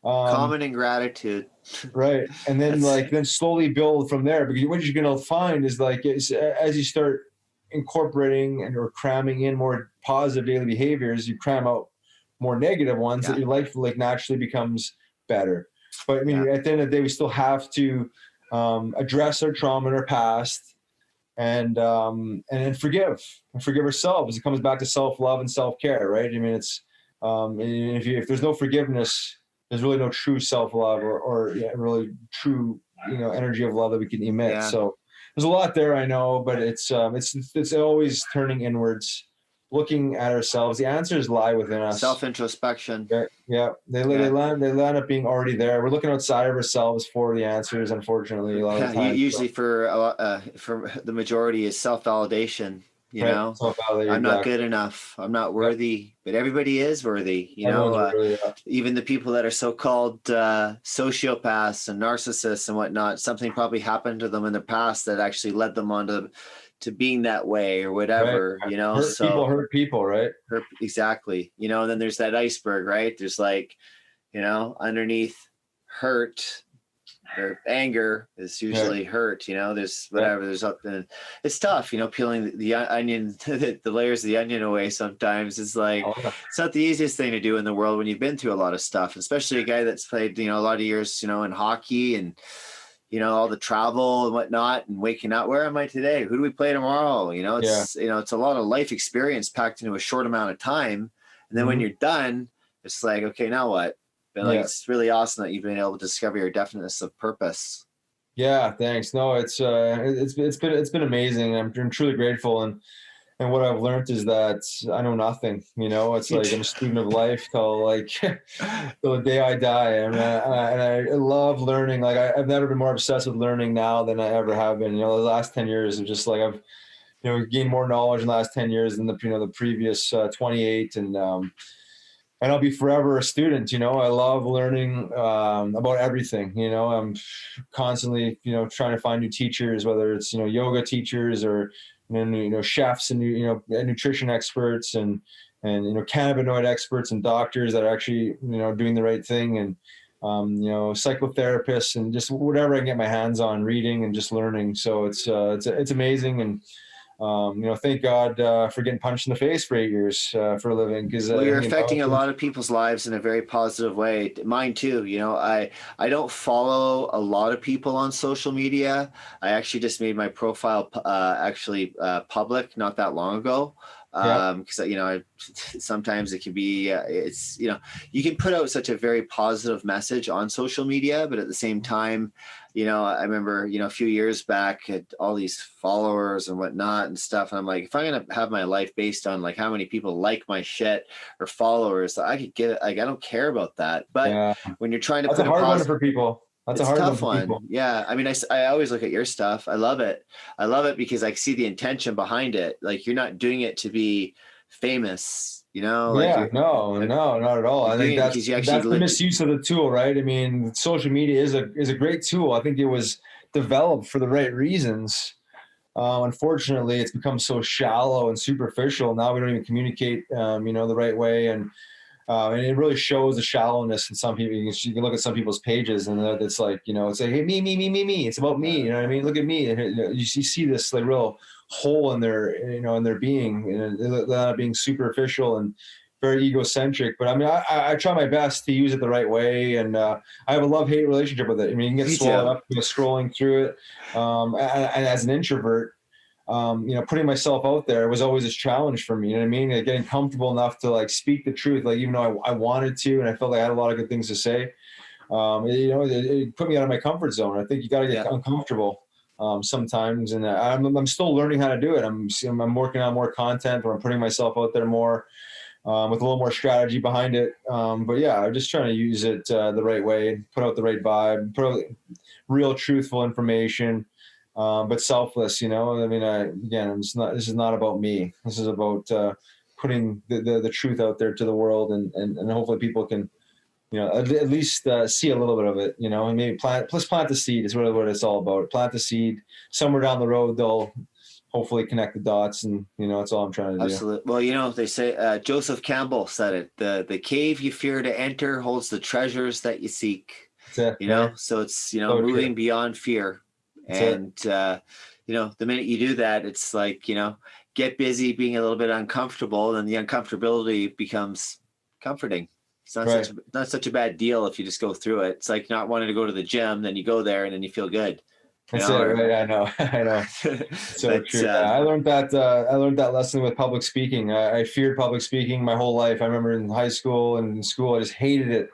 Common in gratitude. Right. And then then slowly build from there, because what you're going to find is as you start incorporating or cramming in more positive daily behaviors, you cram out more negative ones, that your life naturally becomes better. But I mean, at the end of the day, we still have to address our trauma in our past and then forgive ourselves. It comes back to self-love and self-care, right? I mean, it's if there's no forgiveness, there's really no true self-love or really true energy of love that we can emit. Yeah. So there's a lot there, I know, but it's always turning inwards, looking at ourselves. The answers lie within us. Self-introspection. Yeah. They land up being already there. We're looking outside of ourselves for the answers, unfortunately, a lot of times. Usually for the majority is self-validation. I'm not good enough. I'm not worthy, but everybody is worthy. Even the people that are so-called sociopaths and narcissists and whatnot, something probably happened to them in the past that actually led them onto to being that way or Right. whatever, you know. Hurt people, right? Exactly, you know. And then there's that iceberg, right? There's like, you know, underneath hurt or anger is usually hurt, you know. There's whatever, there's up, and it's tough, you know, peeling the onion, the layers of the onion away sometimes. It's like, it's not the easiest thing to do in the world when you've been through a lot of stuff, especially a guy that's played, you know, a lot of years, you know, in hockey, and you know, all the travel and whatnot, and waking up, where am I today? Who do we play tomorrow? You know, it's, you know, it's a lot of life experience packed into a short amount of time. And then when you're done, it's like, okay, now what? But like, it's really awesome that you've been able to discover your definiteness of purpose. Yeah, thanks. No, it's been amazing. I'm truly grateful, and what I've learned is that I know nothing. You know, it's like I'm a student of life till like till the day I die, and I love learning. Like I've never been more obsessed with learning now than I ever have been. You know, the last 10 years of just like I've, you know, gained more knowledge in the last 10 years than the previous 28, and I'll be forever a student. You know, I love learning about everything. You know, I'm constantly, you know, trying to find new teachers, whether it's, you know, yoga teachers or, you know, chefs and, you know, nutrition experts and, you know, cannabinoid experts and doctors that are actually, you know, doing the right thing, and, you know, psychotherapists, and just whatever I can get my hands on, reading and just learning. So it's amazing. And, you know, thank God for getting punched in the face for 8 years for a living, because you're affecting a lot of people's lives in a very positive way. Mine too. You know, I don't follow a lot of people on social media. I actually just made my profile public not that long ago. Because you know, sometimes it can be it's, you know, you can put out such a very positive message on social media, but at the same time, you know, I remember, you know, a few years back, had all these followers and whatnot and stuff, and I'm like, if I'm gonna have my life based on like how many people like my shit or followers, I could get, like, I don't care about that. But when you're trying to put a hard one for people. That's a hard tough one. People. Yeah. I mean, I always look at your stuff. I love it. I love it because I see the intention behind it. Like, you're not doing it to be famous, you know? Like no, not at all. I think that's the misuse of the tool, right? I mean, social media is a great tool. I think it was developed for the right reasons. Unfortunately, it's become so shallow and superficial. Now we don't even communicate, you know, the right way. And it really shows the shallowness in some people. You can look at some people's pages, and it's like, you know, it's like, hey, me. It's about me. You know what I mean? Look at me. And you see this like real hole in their, you know, in their being, and they're not being superficial and very egocentric. But I mean, I try my best to use it the right way, and I have a love-hate relationship with it. I mean, you can get swallowed up, you know, scrolling through it. And as an introvert, you know, putting myself out there was always a challenge for me. You know what I mean? Like, getting comfortable enough to like speak the truth, like, even though I wanted to, and I felt like I had a lot of good things to say. You know, it put me out of my comfort zone. I think you got to get uncomfortable sometimes, and I'm still learning how to do it. I'm working on more content, or I'm putting myself out there more with a little more strategy behind it. But yeah, I'm just trying to use it the right way, put out the right vibe, put out real truthful information. But selfless, you know. I mean, this is not about me. This is about putting the truth out there to the world, and hopefully people can, you know, at least see a little bit of it, you know, and maybe plant the seed is really what it's all about. Plant the seed. Somewhere down the road, they'll hopefully connect the dots, and, you know, that's all I'm trying to do. Absolutely. Well, you know, they say, Joseph Campbell said it, the cave you fear to enter holds the treasures that you seek. You know, so it's, you know, so moving beyond fear. And, you know, the minute you do that, it's like, you know, get busy being a little bit uncomfortable, and the uncomfortability becomes comforting. It's not such a bad deal if you just go through it. It's like not wanting to go to the gym, then you go there and then you feel good. That's it, right? I know. So true. I learned that lesson with public speaking. I feared public speaking my whole life. I remember in high school and in school, I just hated it.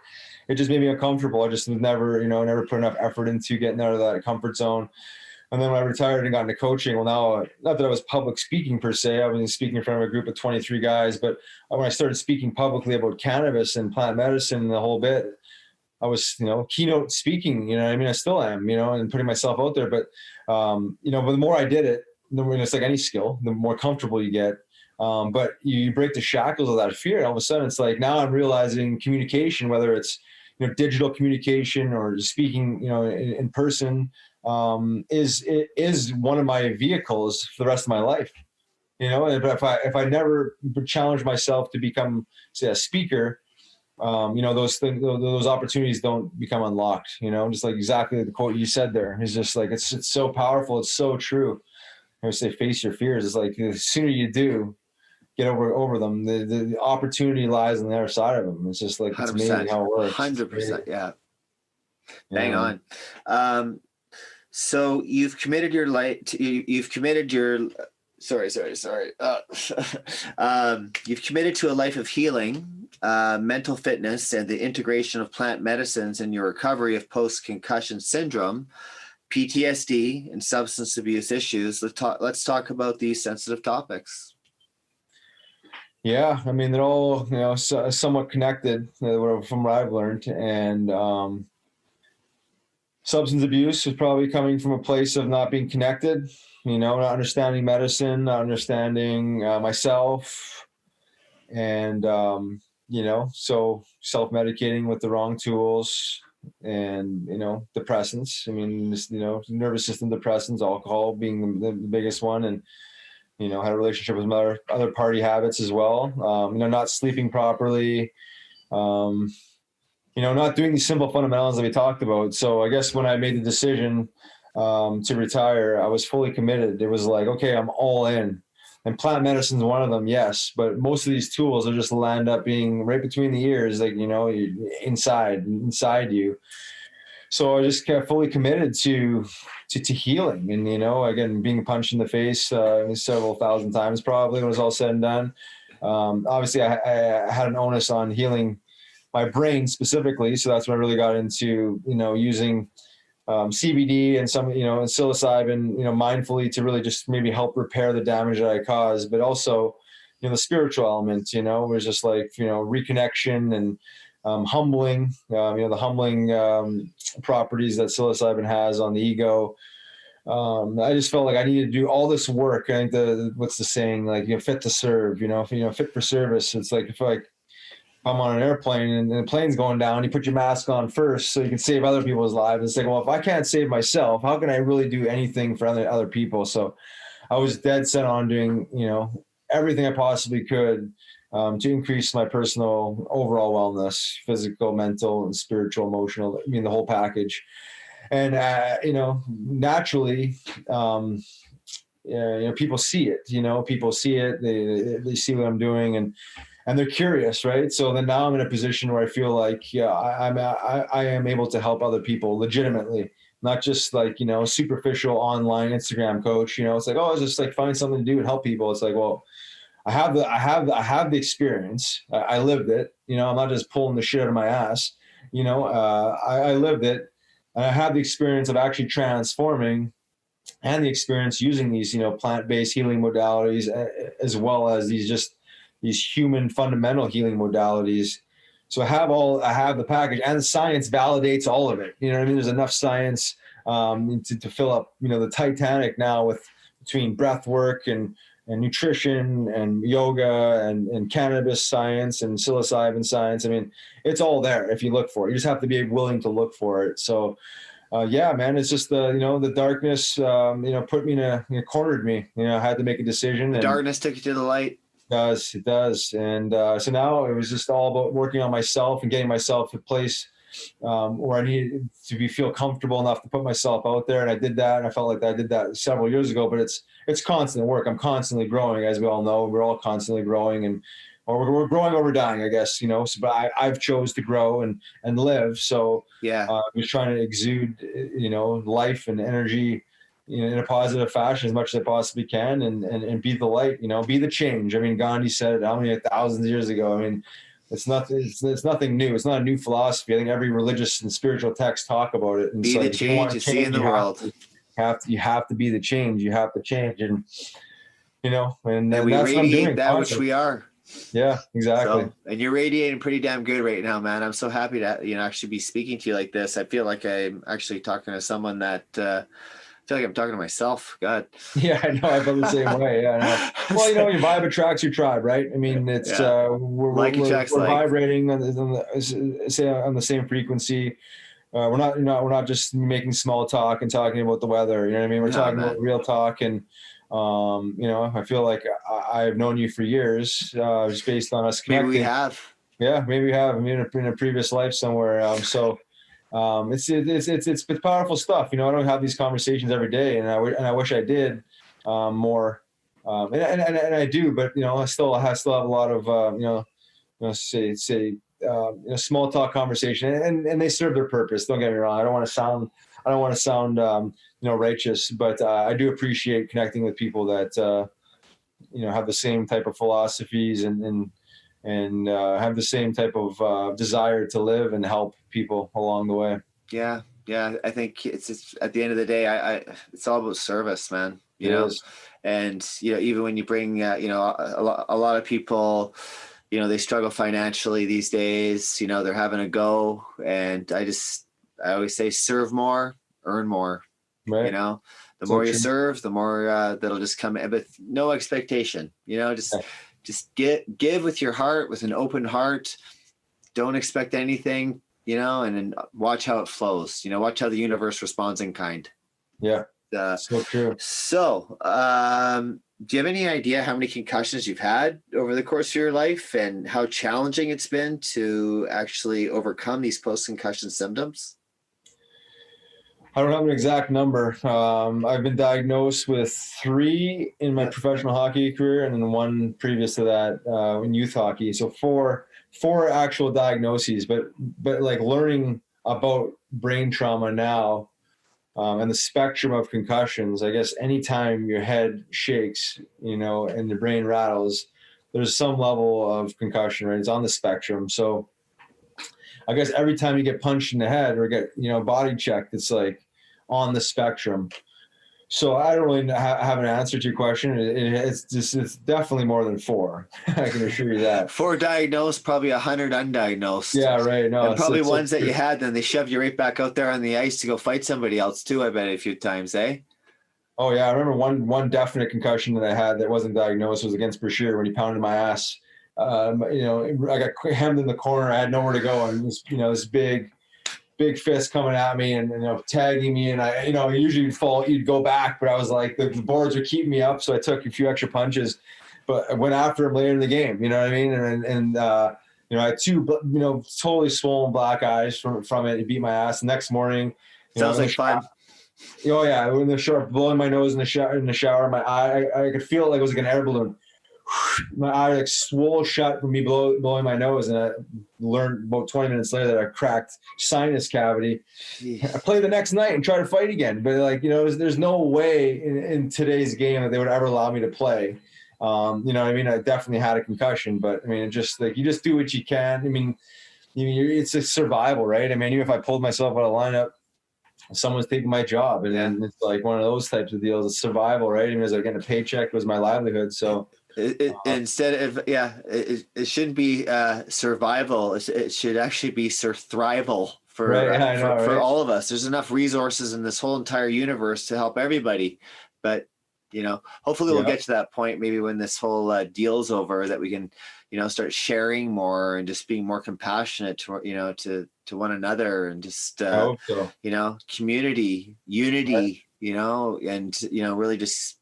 It just made me uncomfortable. I just never put enough effort into getting out of that comfort zone. And then when I retired and got into coaching, well, now, not that I was public speaking per se, I was speaking in front of a group of 23 guys, but when I started speaking publicly about cannabis and plant medicine and the whole bit, I was, you know, keynote speaking, you know what I mean? I still am, you know, and putting myself out there. But, you know, but the more I did it, it's like any skill, the more comfortable you get. But you break the shackles of that fear. And all of a sudden it's like, now I'm realizing communication, whether it's, you know, digital communication or speaking, you know, in person, is one of my vehicles for the rest of my life. You know, if I never challenge myself to become, say, a speaker, you know, those opportunities don't become unlocked. You know, just like exactly the quote you said there. It's just like it's so powerful. It's so true. I would say face your fears. It's like the sooner you do get over them, the opportunity lies on the other side of them. It's just like it's amazing how it works. 100%. Yeah. Bang on. So you've committed your life. You've committed your. Sorry. You've committed to a life of healing, mental fitness, and the integration of plant medicines in your recovery of post-concussion syndrome, PTSD, and substance abuse issues. Let's talk about these sensitive topics. Yeah, I mean, they're all, you know, somewhat connected from what I've learned. And substance abuse is probably coming from a place of not being connected, you know, not understanding medicine, not understanding myself. And, you know, so self-medicating with the wrong tools and, you know, depressants. I mean, you know, nervous system depressants, alcohol being the biggest one. And, you know, had a relationship with other party habits as well. You know, not sleeping properly, you know, not doing these simple fundamentals that we talked about. So I guess when I made the decision to retire, I was fully committed. It was like, okay, I'm all in. And plant medicine is one of them, yes. But most of these tools are just land up being right between the ears, like, you know, inside you. So I just kept fully committed to healing, and, you know, again, being punched in the face several thousand times probably when it was all said and done. Obviously, I had an onus on healing my brain specifically, so that's when I really got into, you know, using CBD and some, you know, and psilocybin, you know, mindfully to really just maybe help repair the damage that I caused, but also, you know, the spiritual element, you know, was just like, you know, reconnection and humbling, you know, the humbling properties that psilocybin has on the ego. I just felt like I needed to do all this work. I think what's the saying? Like, you know, fit to serve, you know, fit for service. It's like, if I'm on an airplane and the plane's going down, you put your mask on first so you can save other people's lives. It's like, well, if I can't save myself, how can I really do anything for other people? So I was dead set on doing, you know, everything I possibly could to increase my personal overall wellness, physical, mental, and spiritual, emotional, I mean, the whole package. And, you know, naturally, you know, people see it, they see what I'm doing, and they're curious, right? So then now I'm in a position where I feel like, yeah, I am able to help other people legitimately, not just like, you know, superficial online Instagram coach, you know, it's like, oh, it's just like find something to do and help people. It's like, well, I have the experience. I lived it. You know, I'm not just pulling the shit out of my ass. You know, I lived it, and I have the experience of actually transforming, and the experience using these, you know, plant-based healing modalities, as well as these human fundamental healing modalities. So I have the package, and the science validates all of it. You know what I mean? There's enough science to fill up, you know, the Titanic now between breath work and nutrition and yoga and cannabis science and psilocybin science. I mean, it's all there if you look for it. You just have to be willing to look for it. So, yeah, man, it's just the darkness, you know, cornered me. You know, I had to make a decision. The darkness took you to the light. It does. And so now it was just all about working on myself and getting myself to a place where I needed to feel comfortable enough to put myself out there. And I did that. And I felt like I did that several years ago, but it's constant work. I'm constantly growing, as we all know. We're all constantly growing, or we're growing or we're dying, I guess, you know. So, but I've chose to grow and live. So yeah, I was trying to exude, you know, life and energy, you know, in a positive fashion as much as I possibly can, and be the light, you know, be the change. I mean, Gandhi said it how many thousands of years ago? I mean, it's nothing new. It's not a new philosophy. I think every religious and spiritual text talk about it. And be the change you see in the world. You have to be the change. You have to change, and you know, and we that's what I'm doing. That which we are. Yeah, exactly. So, and you're radiating pretty damn good right now, man. I'm so happy to, you know, actually be speaking to you like this. I feel like I'm actually talking to someone that I feel like I'm talking to myself. God. Yeah, I know. I feel the same way. Yeah, I know. Well, you know, your vibe attracts your tribe, right? I mean, it's we're vibrating on the same frequency. we're not just making small talk and talking about the weather. You know what I mean? We're talking about real talk, and I feel like I've known you for years, just based on us connecting. Maybe we have. Yeah, maybe we have. I mean, in a previous life somewhere. It's powerful stuff. I don't have these conversations every day, and I wish I did more. And I do, but I still have a lot of small talk conversation, and they serve their purpose. Don't get me wrong. I don't want to sound righteous, but I do appreciate connecting with people that have the same type of philosophies and have the same type of desire to live and help people along the way. Yeah. I think it's at the end of the day, it's all about service, man. You know, and even when you bring a lot of people, they struggle financially these days. They're having a go, and I always say, serve more, earn more. Right. The more you serve, the more that'll just come in, but no expectation. Just give with your heart, with an open heart. Don't expect anything, and then watch how it flows. Watch how the universe responds in kind. Yeah. So true. So, do you have any idea how many concussions you've had over the course of your life, and how challenging it's been to actually overcome these post-concussion symptoms? I don't have an exact number. I've been diagnosed with 3 in my professional hockey career, and then 1 previous to that in youth hockey. So four actual diagnoses. But like learning about brain trauma now, and the spectrum of concussions, I guess anytime your head shakes, and the brain rattles, there's some level of concussion, right? It's on the spectrum. So I guess every time you get punched in the head or get, body checked, it's like on the spectrum. So I don't really have an answer to your question. It's definitely more than 4. I can assure you that. 4 diagnosed, probably 100 undiagnosed. Yeah, right. No, and probably ones that you had, then they shoved you right back out there on the ice to go fight somebody else too. I bet a few times, eh? Oh yeah, I remember one definite concussion that I had that wasn't diagnosed was against Brashear when he pounded my ass. I got hemmed in the corner. I had nowhere to go, and this big fist coming at me and tagging me, and I usually you'd go back, but I was like the boards were keeping me up, so I took a few extra punches, but I went after him later in the game. You know what I mean? And I had 2 totally swollen black eyes from it. He beat my ass. The next morning, sounds like fun. Oh yeah, in the shower, blowing my nose in the shower, my eye, I could feel it like it was like an air balloon. My eye like swole shut from me blowing my nose, and I learned about 20 minutes later that I cracked sinus cavity. Jeez. I played the next night and tried to fight again, but there's no way in today's game that they would ever allow me to play. What I mean? I definitely had a concussion, but I mean, it just like you just do what you can. I mean, it's a survival, right? I mean, even if I pulled myself out of lineup, someone's taking my job, and then it's like one of those types of deals. It's survival, right? I mean, as I getting a paycheck, it was my livelihood, so. Instead of it shouldn't be survival. It should actually be surthrival for for all of us. There's enough resources in this whole entire universe to help everybody, but hopefully we'll get to that point maybe when this whole deal's over, that we can start sharing more and just being more compassionate to one another, and just I hope so. community, unity, and really just.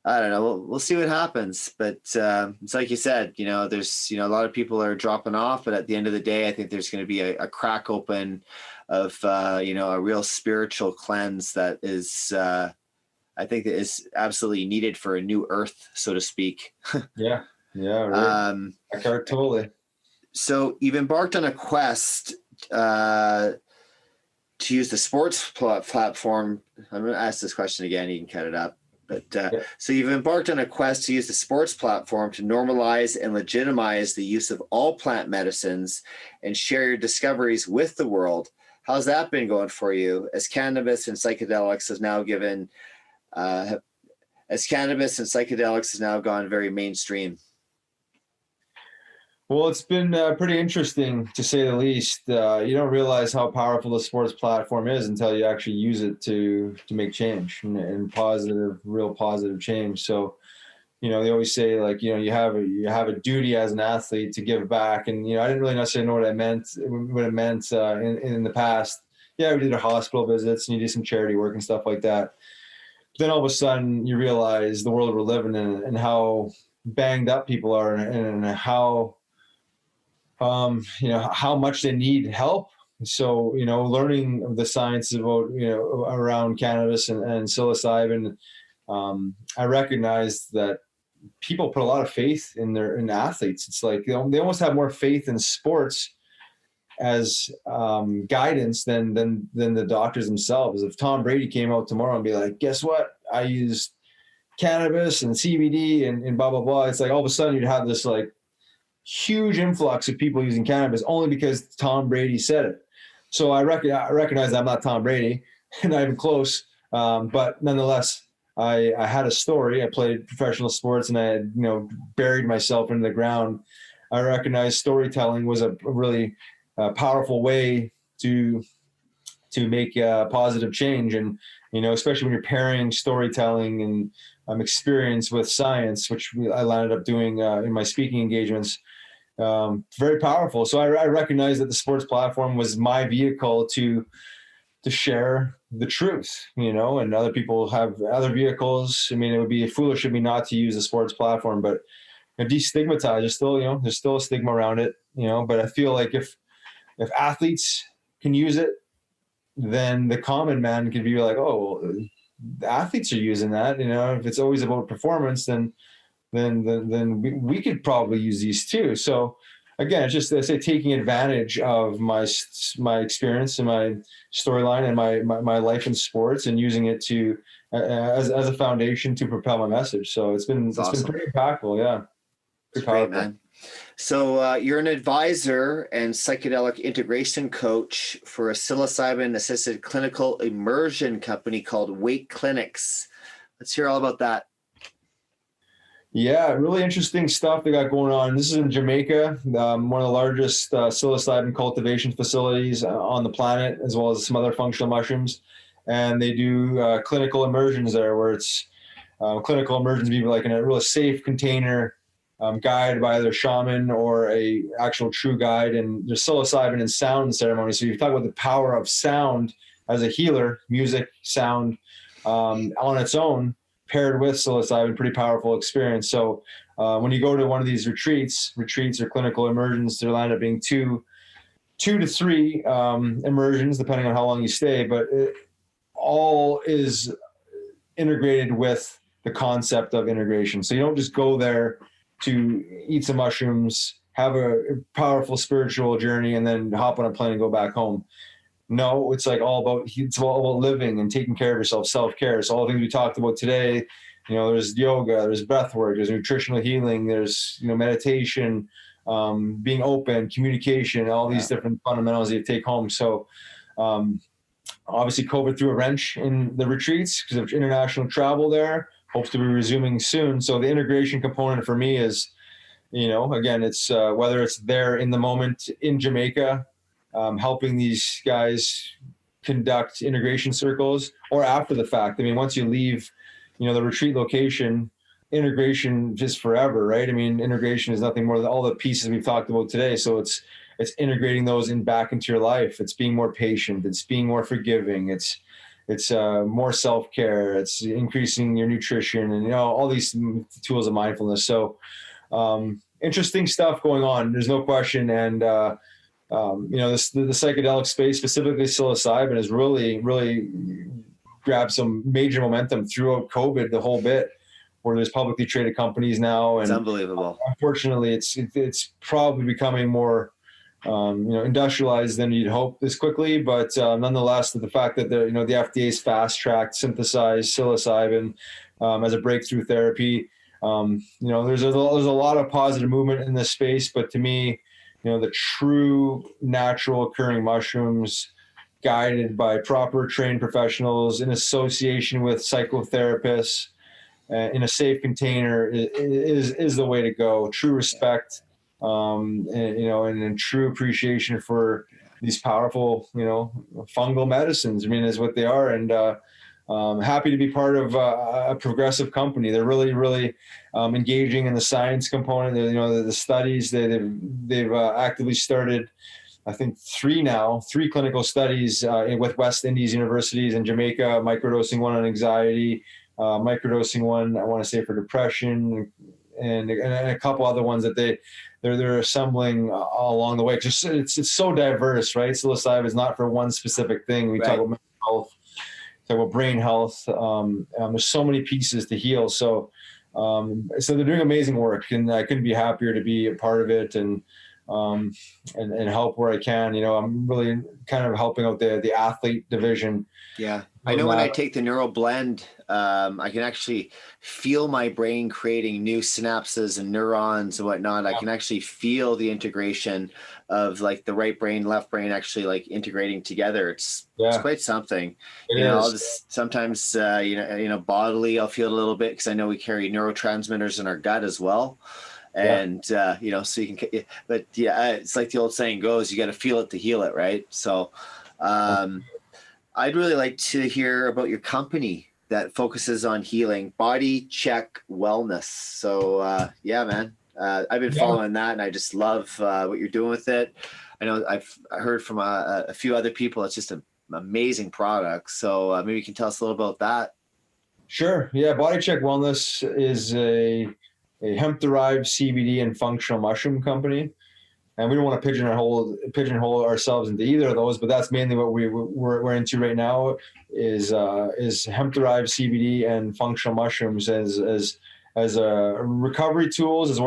I don't know. We'll see what happens, but it's like you said. There's a lot of people are dropping off, but at the end of the day, I think there's going to be a crack open of a real spiritual cleanse that is, I think, that is absolutely needed for a new earth, so to speak. Yeah, right. Totally. So you've embarked on a quest to use the sports platform. I'm going to ask this question again. You can cut it up. But so you've embarked on a quest to use the sports platform to normalize and legitimize the use of all plant medicines and share your discoveries with the world. How's that been going for you as cannabis and psychedelics has now gone very mainstream? Well, it's been pretty interesting, to say the least. You don't realize how powerful the sports platform is until you actually use it to make change and real positive change. So, they always say, like, you have a duty as an athlete to give back. And, I didn't really necessarily know what it meant in the past. yeah, we did our hospital visits and you do some charity work and stuff like that. Then all of a sudden you realize the world we're living in and how banged up people are and how, how much they need help. So, learning the science about, around cannabis and psilocybin, I recognized that people put a lot of faith in athletes. It's like, they almost have more faith in sports as guidance than the doctors themselves. If Tom Brady came out tomorrow and be like, guess what? I used cannabis and CBD and blah, blah, blah. It's like all of a sudden you'd have this like huge influx of people using cannabis only because Tom Brady said it. So I recognize I'm not Tom Brady, not even close. But nonetheless, I had a story. I played professional sports and I had, buried myself into the ground. I recognized storytelling was a really powerful way to make positive change. And, especially when you're pairing storytelling and experience with science, which I landed up doing in my speaking engagements, very powerful. So I recognized that the sports platform was my vehicle to share the truth, and other people have other vehicles. I mean, it would be foolish of me not to use the sports platform, but destigmatize. There's still a stigma around it, but I feel like if athletes can use it, then the common man can be like, oh, well, the athletes are using that. If it's always about performance, then we could probably use these too. So again, it's just, I say, taking advantage of my experience and my storyline and my life in sports and using it to as a foundation to propel my message. So it's been pretty impactful. Yeah. It's great, man. So you're an advisor and psychedelic integration coach for a psilocybin-assisted clinical immersion company called Wake Clinics. Let's hear all about that. Yeah, really interesting stuff they got going on. This is in Jamaica, one of the largest psilocybin cultivation facilities on the planet, as well as some other functional mushrooms. And they do clinical immersions there, where it's clinical immersions be like in a really safe container, guided by either a shaman or a actual true guide. And there's psilocybin and sound ceremony. So you talk about the power of sound as a healer, music, sound on its own, paired with psilocybin, pretty powerful experience. So when you go to one of these retreats or clinical immersions, there end up being two to three immersions, depending on how long you stay, but it all is integrated with the concept of integration. So you don't just go there to eat some mushrooms, have a powerful spiritual journey, and then hop on a plane and go back home. No, it's all about living and taking care of yourself, self-care. So all the things we talked about today, there's yoga, there's breath work, there's nutritional healing, there's, meditation, being open, communication, all these different fundamentals that you take home. So obviously COVID threw a wrench in the retreats because of international travel there. Hopes to be resuming soon. So the integration component for me is, again, it's whether it's there in the moment in Jamaica, helping these guys conduct integration circles, or after the fact. I mean, once you leave, the retreat location, integration just forever, right? I mean, integration is nothing more than all the pieces we've talked about today. So it's integrating those back into your life. It's being more patient. It's being more forgiving. It's more self-care. It's increasing your nutrition and, all these tools of mindfulness. So interesting stuff going on. There's no question. And, the psychedelic space, specifically psilocybin, has really, really grabbed some major momentum throughout COVID, the whole bit, where there's publicly traded companies now. And it's unbelievable. Unfortunately, it's probably becoming more industrialized than you'd hope this quickly, but nonetheless, the fact that the FDA's fast-tracked synthesized psilocybin as a breakthrough therapy, there's a lot of positive movement in this space. But to me, the true natural occurring mushrooms, guided by proper trained professionals in association with psychotherapists, in a safe container, is the way to go. True respect. And true appreciation for these powerful, fungal medicines. I mean, is what they are. And happy to be part of a progressive company. They're really, really engaging in the science component. The studies they've actively started I think three clinical studies with West Indies universities in Jamaica, microdosing one on anxiety, microdosing one, I want to say, for depression, and a couple other ones that they're assembling along the way. Because it's so diverse, right? Psilocybin is not for one specific thing. We talk about mental health, talk about brain health. There's so many pieces to heal. So they're doing amazing work, and I couldn't be happier to be a part of it and help where I can. I'm really kind of helping out the athlete division. Yeah. I know when I take the neural blend, I can actually feel my brain creating new synapses and neurons and whatnot. Yeah. I can actually feel the integration of like the right brain, left brain actually like integrating together. It's quite something. I'll just sometimes, bodily, I'll feel it a little bit because I know we carry neurotransmitters in our gut as well. And, so you can, but it's like the old saying goes, you got to feel it to heal it. Right. So, I'd really like to hear about your company that focuses on healing, Body Check Wellness. So, man, I've been following that, and I just love what you're doing with it. I know I've heard from a few other people. It's just an amazing product. So maybe you can tell us a little about that. Sure. Yeah. Body Check Wellness is a hemp-derived CBD and functional mushroom company. And we don't want to pigeonhole ourselves into either of those, but that's mainly what we're into right now is hemp-derived CBD and functional mushrooms as recovery tools as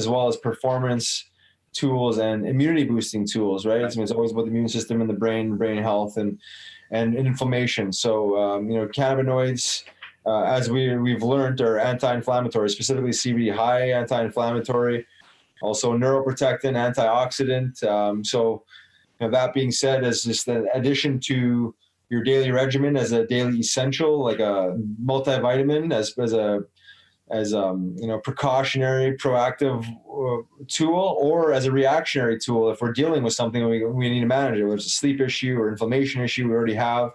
well as performance tools and immunity boosting tools, right? So it's always about the immune system and the brain health and inflammation. So cannabinoids, as we've learned, are anti-inflammatory, specifically CBD, high anti-inflammatory. Also neuroprotectant, antioxidant. So that being said, as just an addition to your daily regimen as a daily essential, like a multivitamin, as a precautionary, proactive tool, or as a reactionary tool if we're dealing with something we need to manage it, whether it's a sleep issue or inflammation issue we already have,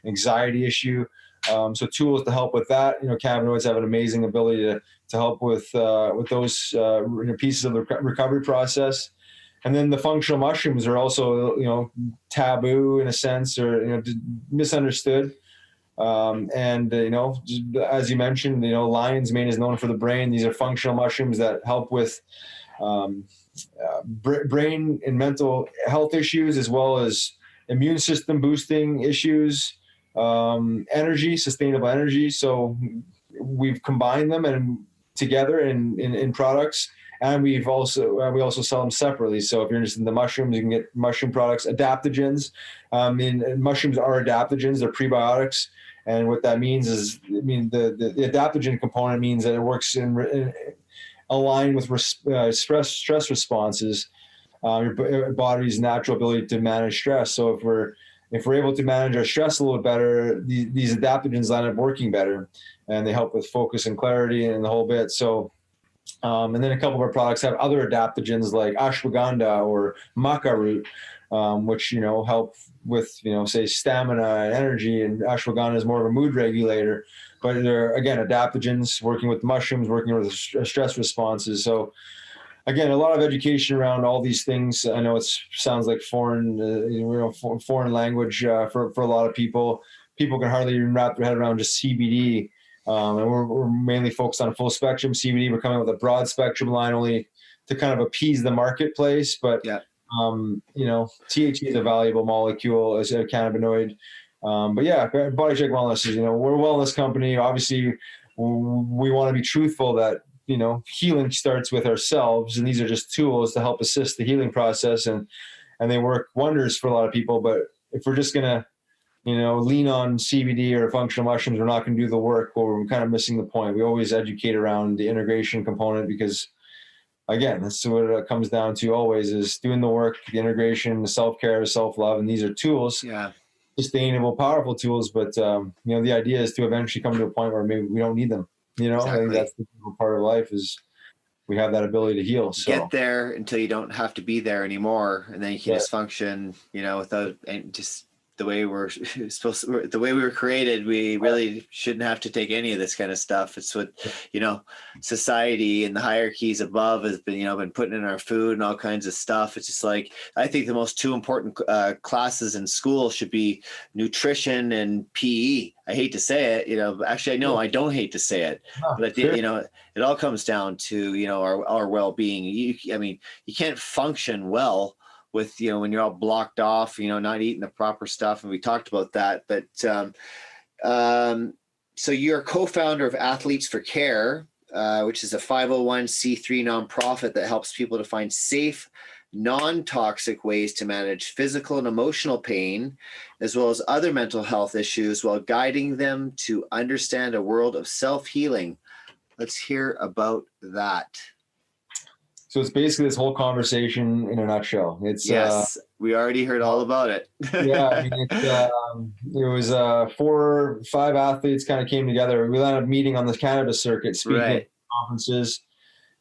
anxiety issue. So tools to help with that. Cannabinoids have an amazing ability to help with those pieces of the recovery process. And then the functional mushrooms are also taboo in a sense, or misunderstood. As you mentioned, lion's mane is known for the brain. These are functional mushrooms that help with brain and mental health issues, as well as immune system boosting issues. Energy, sustainable energy. So we've combined them and together in products, and we also sell them separately. So if you're interested in the mushrooms, you can get mushroom products, adaptogens. Mushrooms are adaptogens; they're prebiotics, and what that means is, the adaptogen component means that it works in align with stress responses, your body's natural ability to manage stress. So if we're able to manage our stress a little bit better, these adaptogens line up working better, and they help with focus and clarity and the whole bit. So, and then a couple of our products have other adaptogens like ashwagandha or maca root, which, help with, say, stamina and energy. And ashwagandha is more of a mood regulator, but they're, again, adaptogens, working with mushrooms, working with stress responses. So, again, a lot of education around all these things. I know it sounds like foreign language for a lot of people. People can hardly even wrap their head around just CBD. And we're mainly focused on full spectrum CBD. We're coming with a broad spectrum line only to kind of appease the marketplace. But, THC is a valuable molecule as a cannabinoid. Body Check Wellness is, we're a wellness company. Obviously, we want to be truthful that, healing starts with ourselves, and these are just tools to help assist the healing process, and they work wonders for a lot of people. But if we're just gonna, lean on CBD or functional mushrooms, we're not gonna do the work, or we're kind of missing the point. We always educate around the integration component, because, again, that's what it comes down to always, is doing the work, the integration, the self-care, the self-love, and these are tools, sustainable, powerful tools. But the idea is to eventually come to a point where maybe we don't need them. Exactly. I think that's the part of life, is we have that ability to heal. So get there until you don't have to be there anymore, and then you can just function, without, and just the way we're the way we were created, we really shouldn't have to take any of this kind of stuff. It's what, society and the hierarchies above has been, been putting in our food and all kinds of stuff. It's just like, I think the most two important classes in school should be nutrition and PE. I hate to say it, actually, I know I don't hate to say it, but I think, it all comes down to, our well-being. You can't function well with, when you're all blocked off, not eating the proper stuff. And we talked about that, but so you're a co-founder of Athletes for Care, which is a 501c3 nonprofit that helps people to find safe, non-toxic ways to manage physical and emotional pain, as well as other mental health issues, while guiding them to understand a world of self-healing. Let's hear about that. So it's basically this whole conversation in a nutshell. It's yes, we already heard all about it. Yeah, it was 4 or 5 athletes kind of came together. We ended up meeting on the cannabis circuit, speaking at conferences,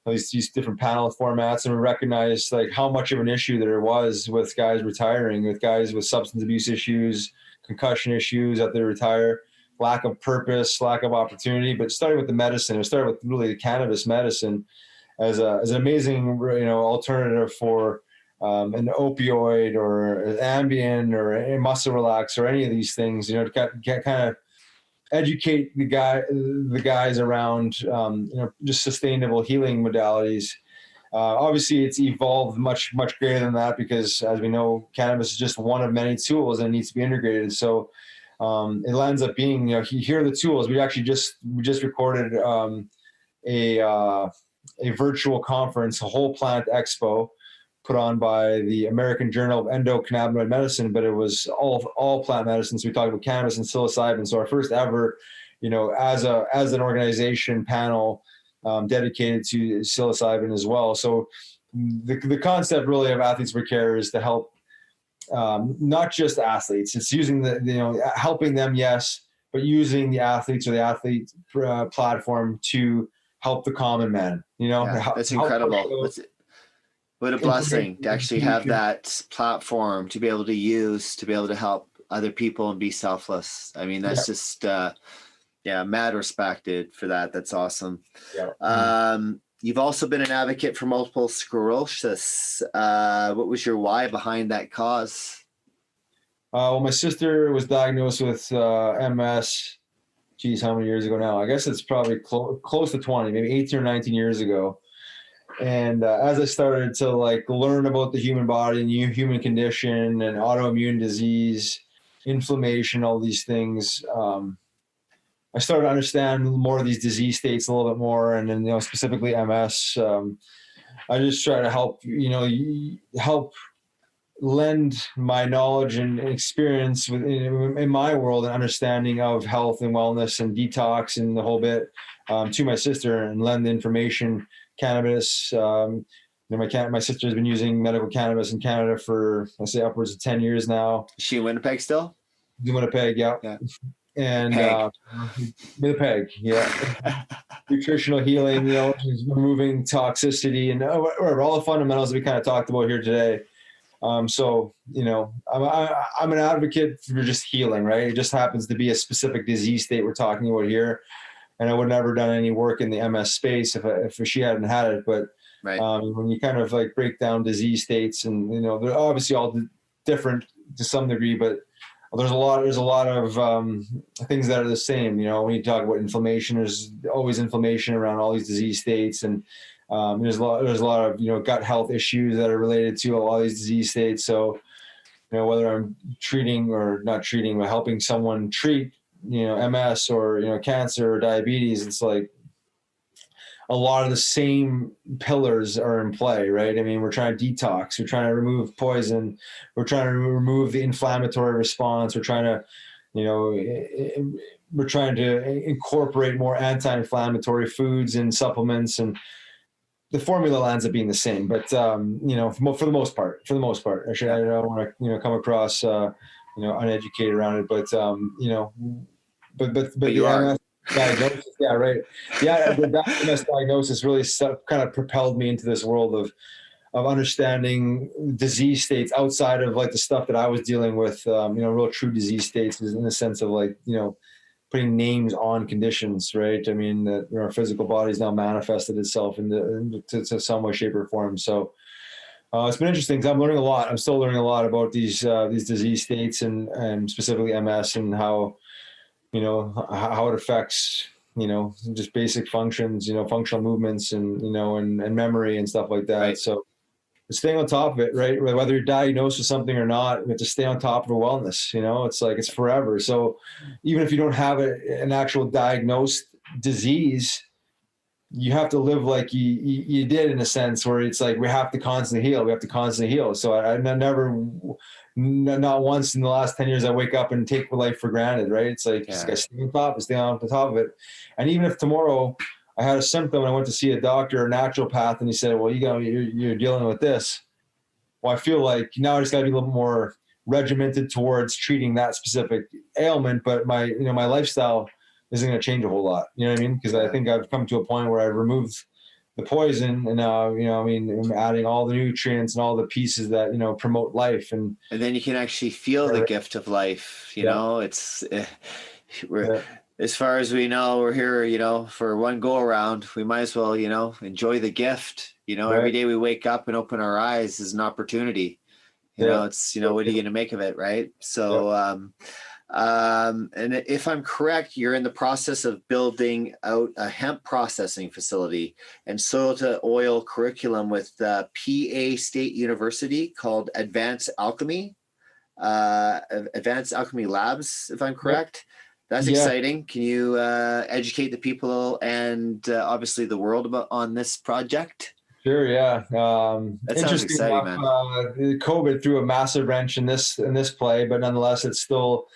these different panel formats, and we recognized like how much of an issue there was with guys retiring, with guys with substance abuse issues, concussion issues that they retire, lack of purpose, lack of opportunity. But starting with the medicine, it started with really the cannabis medicine as an amazing, alternative for an opioid or an Ambien or a muscle relax or any of these things, to kind of educate the guys around, just sustainable healing modalities. Obviously, it's evolved much, much greater than that because, as we know, cannabis is just one of many tools and needs to be integrated. So it ends up being, here are the tools. We actually just recorded a virtual conference, a whole plant expo, put on by the American Journal of Endocannabinoid Medicine, but it was all plant medicine. So we talked about cannabis and psilocybin. So our first ever, as an organization panel dedicated to psilocybin as well. So the concept really of Athletes for Care is to help not just athletes. It's using helping them, yes, but using the athletes or the athlete platform to help the common man. That's incredible. What a blessing to actually have that platform to be able to use, to be able to help other people and be selfless. I mean, that's just, mad respected for that. That's awesome. Yeah. You've also been an advocate for multiple sclerosis. What was your why behind that cause? Well, my sister was diagnosed with MS. Geez, how many years ago now? I guess it's probably close to 20, maybe 18 or 19 years ago. And as I started to learn about the human body and human condition and autoimmune disease, inflammation, all these things, I started to understand more of these disease states a little bit more. And then, specifically MS, I just try to help lend my knowledge and experience in my world and understanding of health and wellness and detox and the whole bit to my sister, and lend the information. Cannabis, my sister has been using medical cannabis in Canada for, let's say, upwards of 10 years now. Is she in Winnipeg still? In Winnipeg, yeah. And Winnipeg, yeah. Nutritional healing, removing toxicity and whatever, all the fundamentals that we kind of talked about here today. So, I'm an advocate for just healing, right? It just happens to be a specific disease state we're talking about here. And I would never done any work in the MS space if she hadn't had it. But when you kind of break down disease states, and they're obviously all different to some degree, but there's a lot of things that are the same. When you talk about inflammation, there's always inflammation around all these disease states, and there's a lot of gut health issues that are related to all these disease states. So whether I'm treating or not treating, but helping someone treat MS or cancer or diabetes, it's like a lot of the same pillars are in play, right? I mean, we're trying to detox, we're trying to remove poison, we're trying to remove the inflammatory response, we're trying to incorporate more anti-inflammatory foods and supplements, and the formula ends up being the same. But for the most part, I don't want to come across uneducated around it, but but you are. MS diagnosis, yeah, right. Yeah, the MS diagnosis really kind of propelled me into this world understanding disease states outside of like the stuff that I was dealing with, real true disease states, is in the sense of like, putting names on conditions, right? I mean, that our physical body's now manifested itself to some way, shape, or form. So it's been interesting because I'm learning a lot. I'm still learning a lot about these disease states and specifically MS, and how it affects just basic functions, functional movements, and and memory and stuff like that. Right. So staying on top of it, right? Whether you're diagnosed with something or not, we have to stay on top of our wellness. It's like it's forever. So even if you don't have an actual diagnosed disease, you have to live like you did, in a sense, where it's like we have to constantly heal. We have to constantly heal. So I never, not once in the last 10 years, I wake up and take life for granted, right? It's like, just gotta stay on top of it. And even if tomorrow I had a symptom and I went to see a doctor or naturopath, and he said, well, you're dealing with this. Well, I feel like now I just gotta be a little more regimented towards treating that specific ailment, but my lifestyle isn't going to change a whole lot. You know what I mean? Because I think I've come to a point where I've removed the poison, and now, I'm adding all the nutrients and all the pieces that, promote life. And then you can actually feel the gift of life. It's, as far as we know, we're here, for one go around. We might as well, enjoy the gift. Every day we wake up and open our eyes is an opportunity. It's, what are you going to make of it? Right. So, and if I'm correct, you're in the process of building out a hemp processing facility and soil to oil curriculum with PA State University called Advanced Alchemy Labs, if I'm correct. That's exciting. Can you educate the people and obviously the world on this project? Sure. Yeah. That sounds exciting, man. COVID threw a massive wrench in this play, but nonetheless, it's still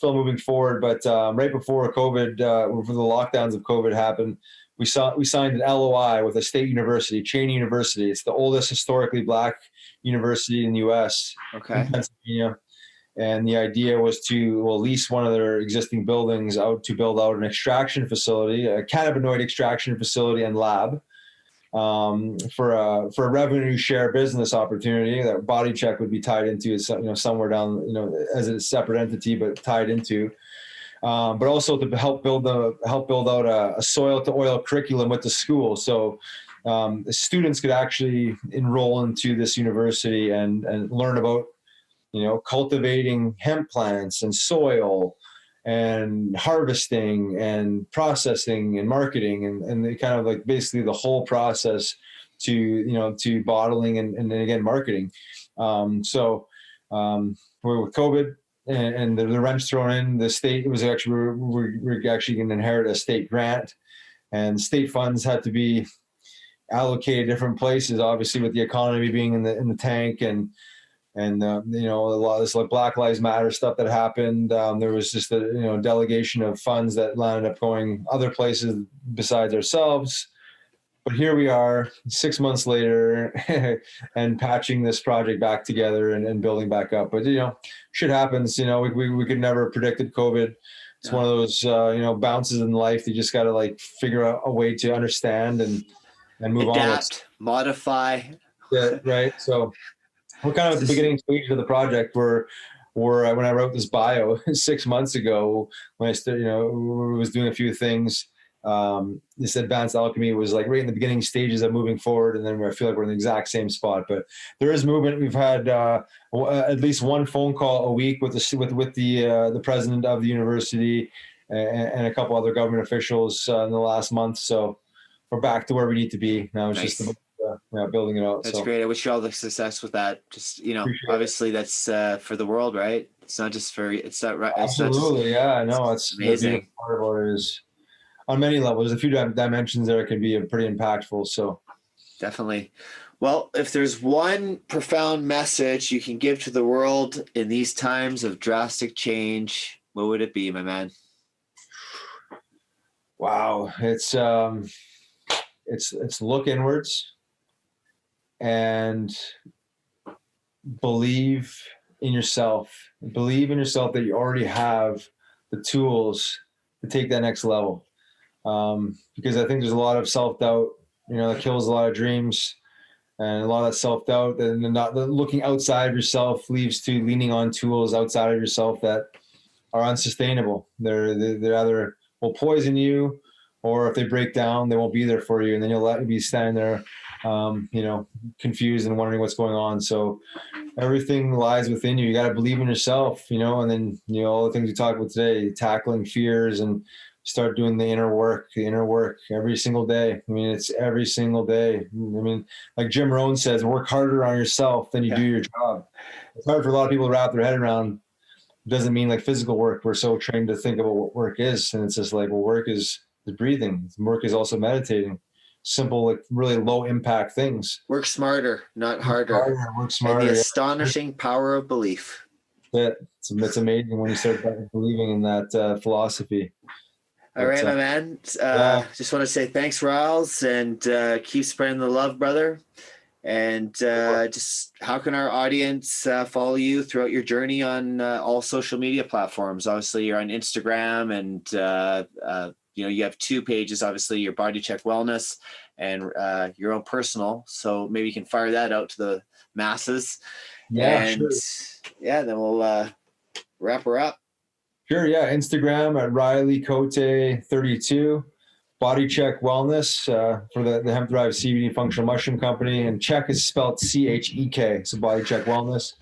moving forward. But right before COVID, before the lockdowns of COVID happened, we signed an LOI with a state university, Cheney University. It's the oldest historically Black university in the U.S. In Pennsylvania. And the idea was to lease one of their existing buildings out to build out an extraction facility, a cannabinoid extraction facility and lab. For a revenue share business opportunity that Body Check would be tied into, somewhere down, as a separate entity, but tied into, but also to help build out a soil to oil curriculum with the school. So the students could actually enroll into this university and learn about, cultivating hemp plants and soil and harvesting and processing and marketing and the kind of like basically the whole process to bottling and again marketing. So we're with COVID and the wrench thrown in. The state was actually we're actually going to inherit a state grant, and state funds had to be allocated different places. Obviously, with the economy being in the tank and a lot of this like Black Lives Matter stuff that happened. There was just a delegation of funds that landed up going other places besides ourselves. But here we are 6 months later and patching this project back together and building back up. But shit happens. We could never have predicted COVID. It's one of those bounces in life. You just got to like figure out a way to understand and move on. Adapt, modify. Yeah, right. So we're kind of at the beginning stage of the project where when I wrote this bio 6 months ago, when I started, was doing a few things, this advanced alchemy was like right in the beginning stages of moving forward. And then I feel like we're in the exact same spot, but there is movement. We've had at least one phone call a week with the president of the university and a couple other government officials in the last month. So we're back to where we need to be now. It's just building it out. That's great. I wish you all the success with that. Just obviously that's for the world, right? It's not just for it's not right. Absolutely, I know it's amazing. Part of it is on many levels. There's a few dimensions there can be pretty impactful. So definitely. Well, if there's one profound message you can give to the world in these times of drastic change, what would it be, my man? Wow, it's look inwards and believe in yourself. Believe in yourself that you already have the tools to take that next level. Because I think there's a lot of self-doubt, that kills a lot of dreams. And a lot of that self-doubt and not looking outside of yourself leads to leaning on tools outside of yourself that are unsustainable. They're either will poison you, or if they break down, they won't be there for you. And then you'll be standing there, confused and wondering what's going on. So everything lies within you. You got to believe in yourself, and then, all the things we talked about today, tackling fears and start doing the inner work every single day. I mean, it's every single day. I mean, like Jim Rohn says, work harder on yourself than you do your job. It's hard for a lot of people to wrap their head around. It doesn't mean like physical work. We're so trained to think about what work is. And it's just like, well, work is breathing. Work is also meditating. Simple, like really low impact things. Work smarter, not harder. Work smarter. And the astonishing power of belief. It's amazing when you start believing in that philosophy. All right, my man. Just want to say thanks, Riles, and keep spreading the love, brother. And just how can our audience follow you throughout your journey on all social media platforms? Obviously, you're on Instagram, and you have 2 pages. Obviously, your Body Check Wellness and your own personal. So maybe you can fire that out to the masses. Yeah, and sure. Yeah, then we'll wrap her up. Sure, yeah. Instagram at Riley Cote 32, Body Check Wellness for the hemp derived CBD functional mushroom company, and Check is spelled CHEK, so Body Check Wellness.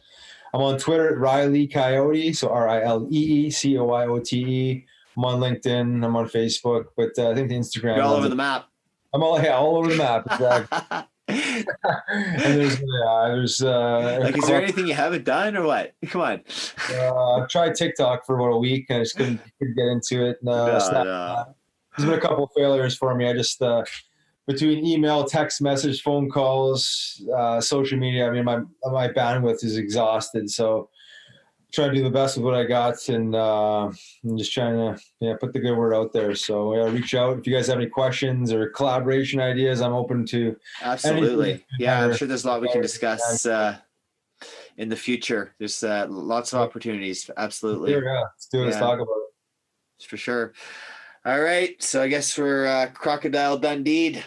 I'm on Twitter at Riley Coyote, so RILEE COYOTE. I'm on LinkedIn, I'm on Facebook, but I think the Instagram. You're all over the map. I'm all over the map. Exactly. And there's is there anything you haven't done or what? Come on. I've tried TikTok for about a week and I just couldn't get into it. There's been a couple of failures for me. I just between email, text message, phone calls, social media, I mean, my bandwidth is exhausted, so trying to do the best with what I got, and I'm just trying to put the good word out there. So reach out if you guys have any questions or collaboration ideas. I'm open to. Absolutely. Yeah, I'm sure there's a lot we can discuss in the future. There's lots of opportunities. Absolutely. Sure, yeah. Let's do it. Let's talk about it. For sure. All right. So I guess we're Crocodile Dundee.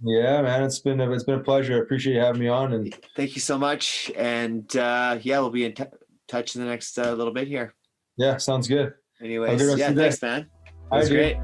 Yeah, man, it's been a pleasure. I appreciate you having me on, and thank you so much. And we'll be in touch in the next little bit here. Yeah, sounds good. Anyways, thanks, man. That was great.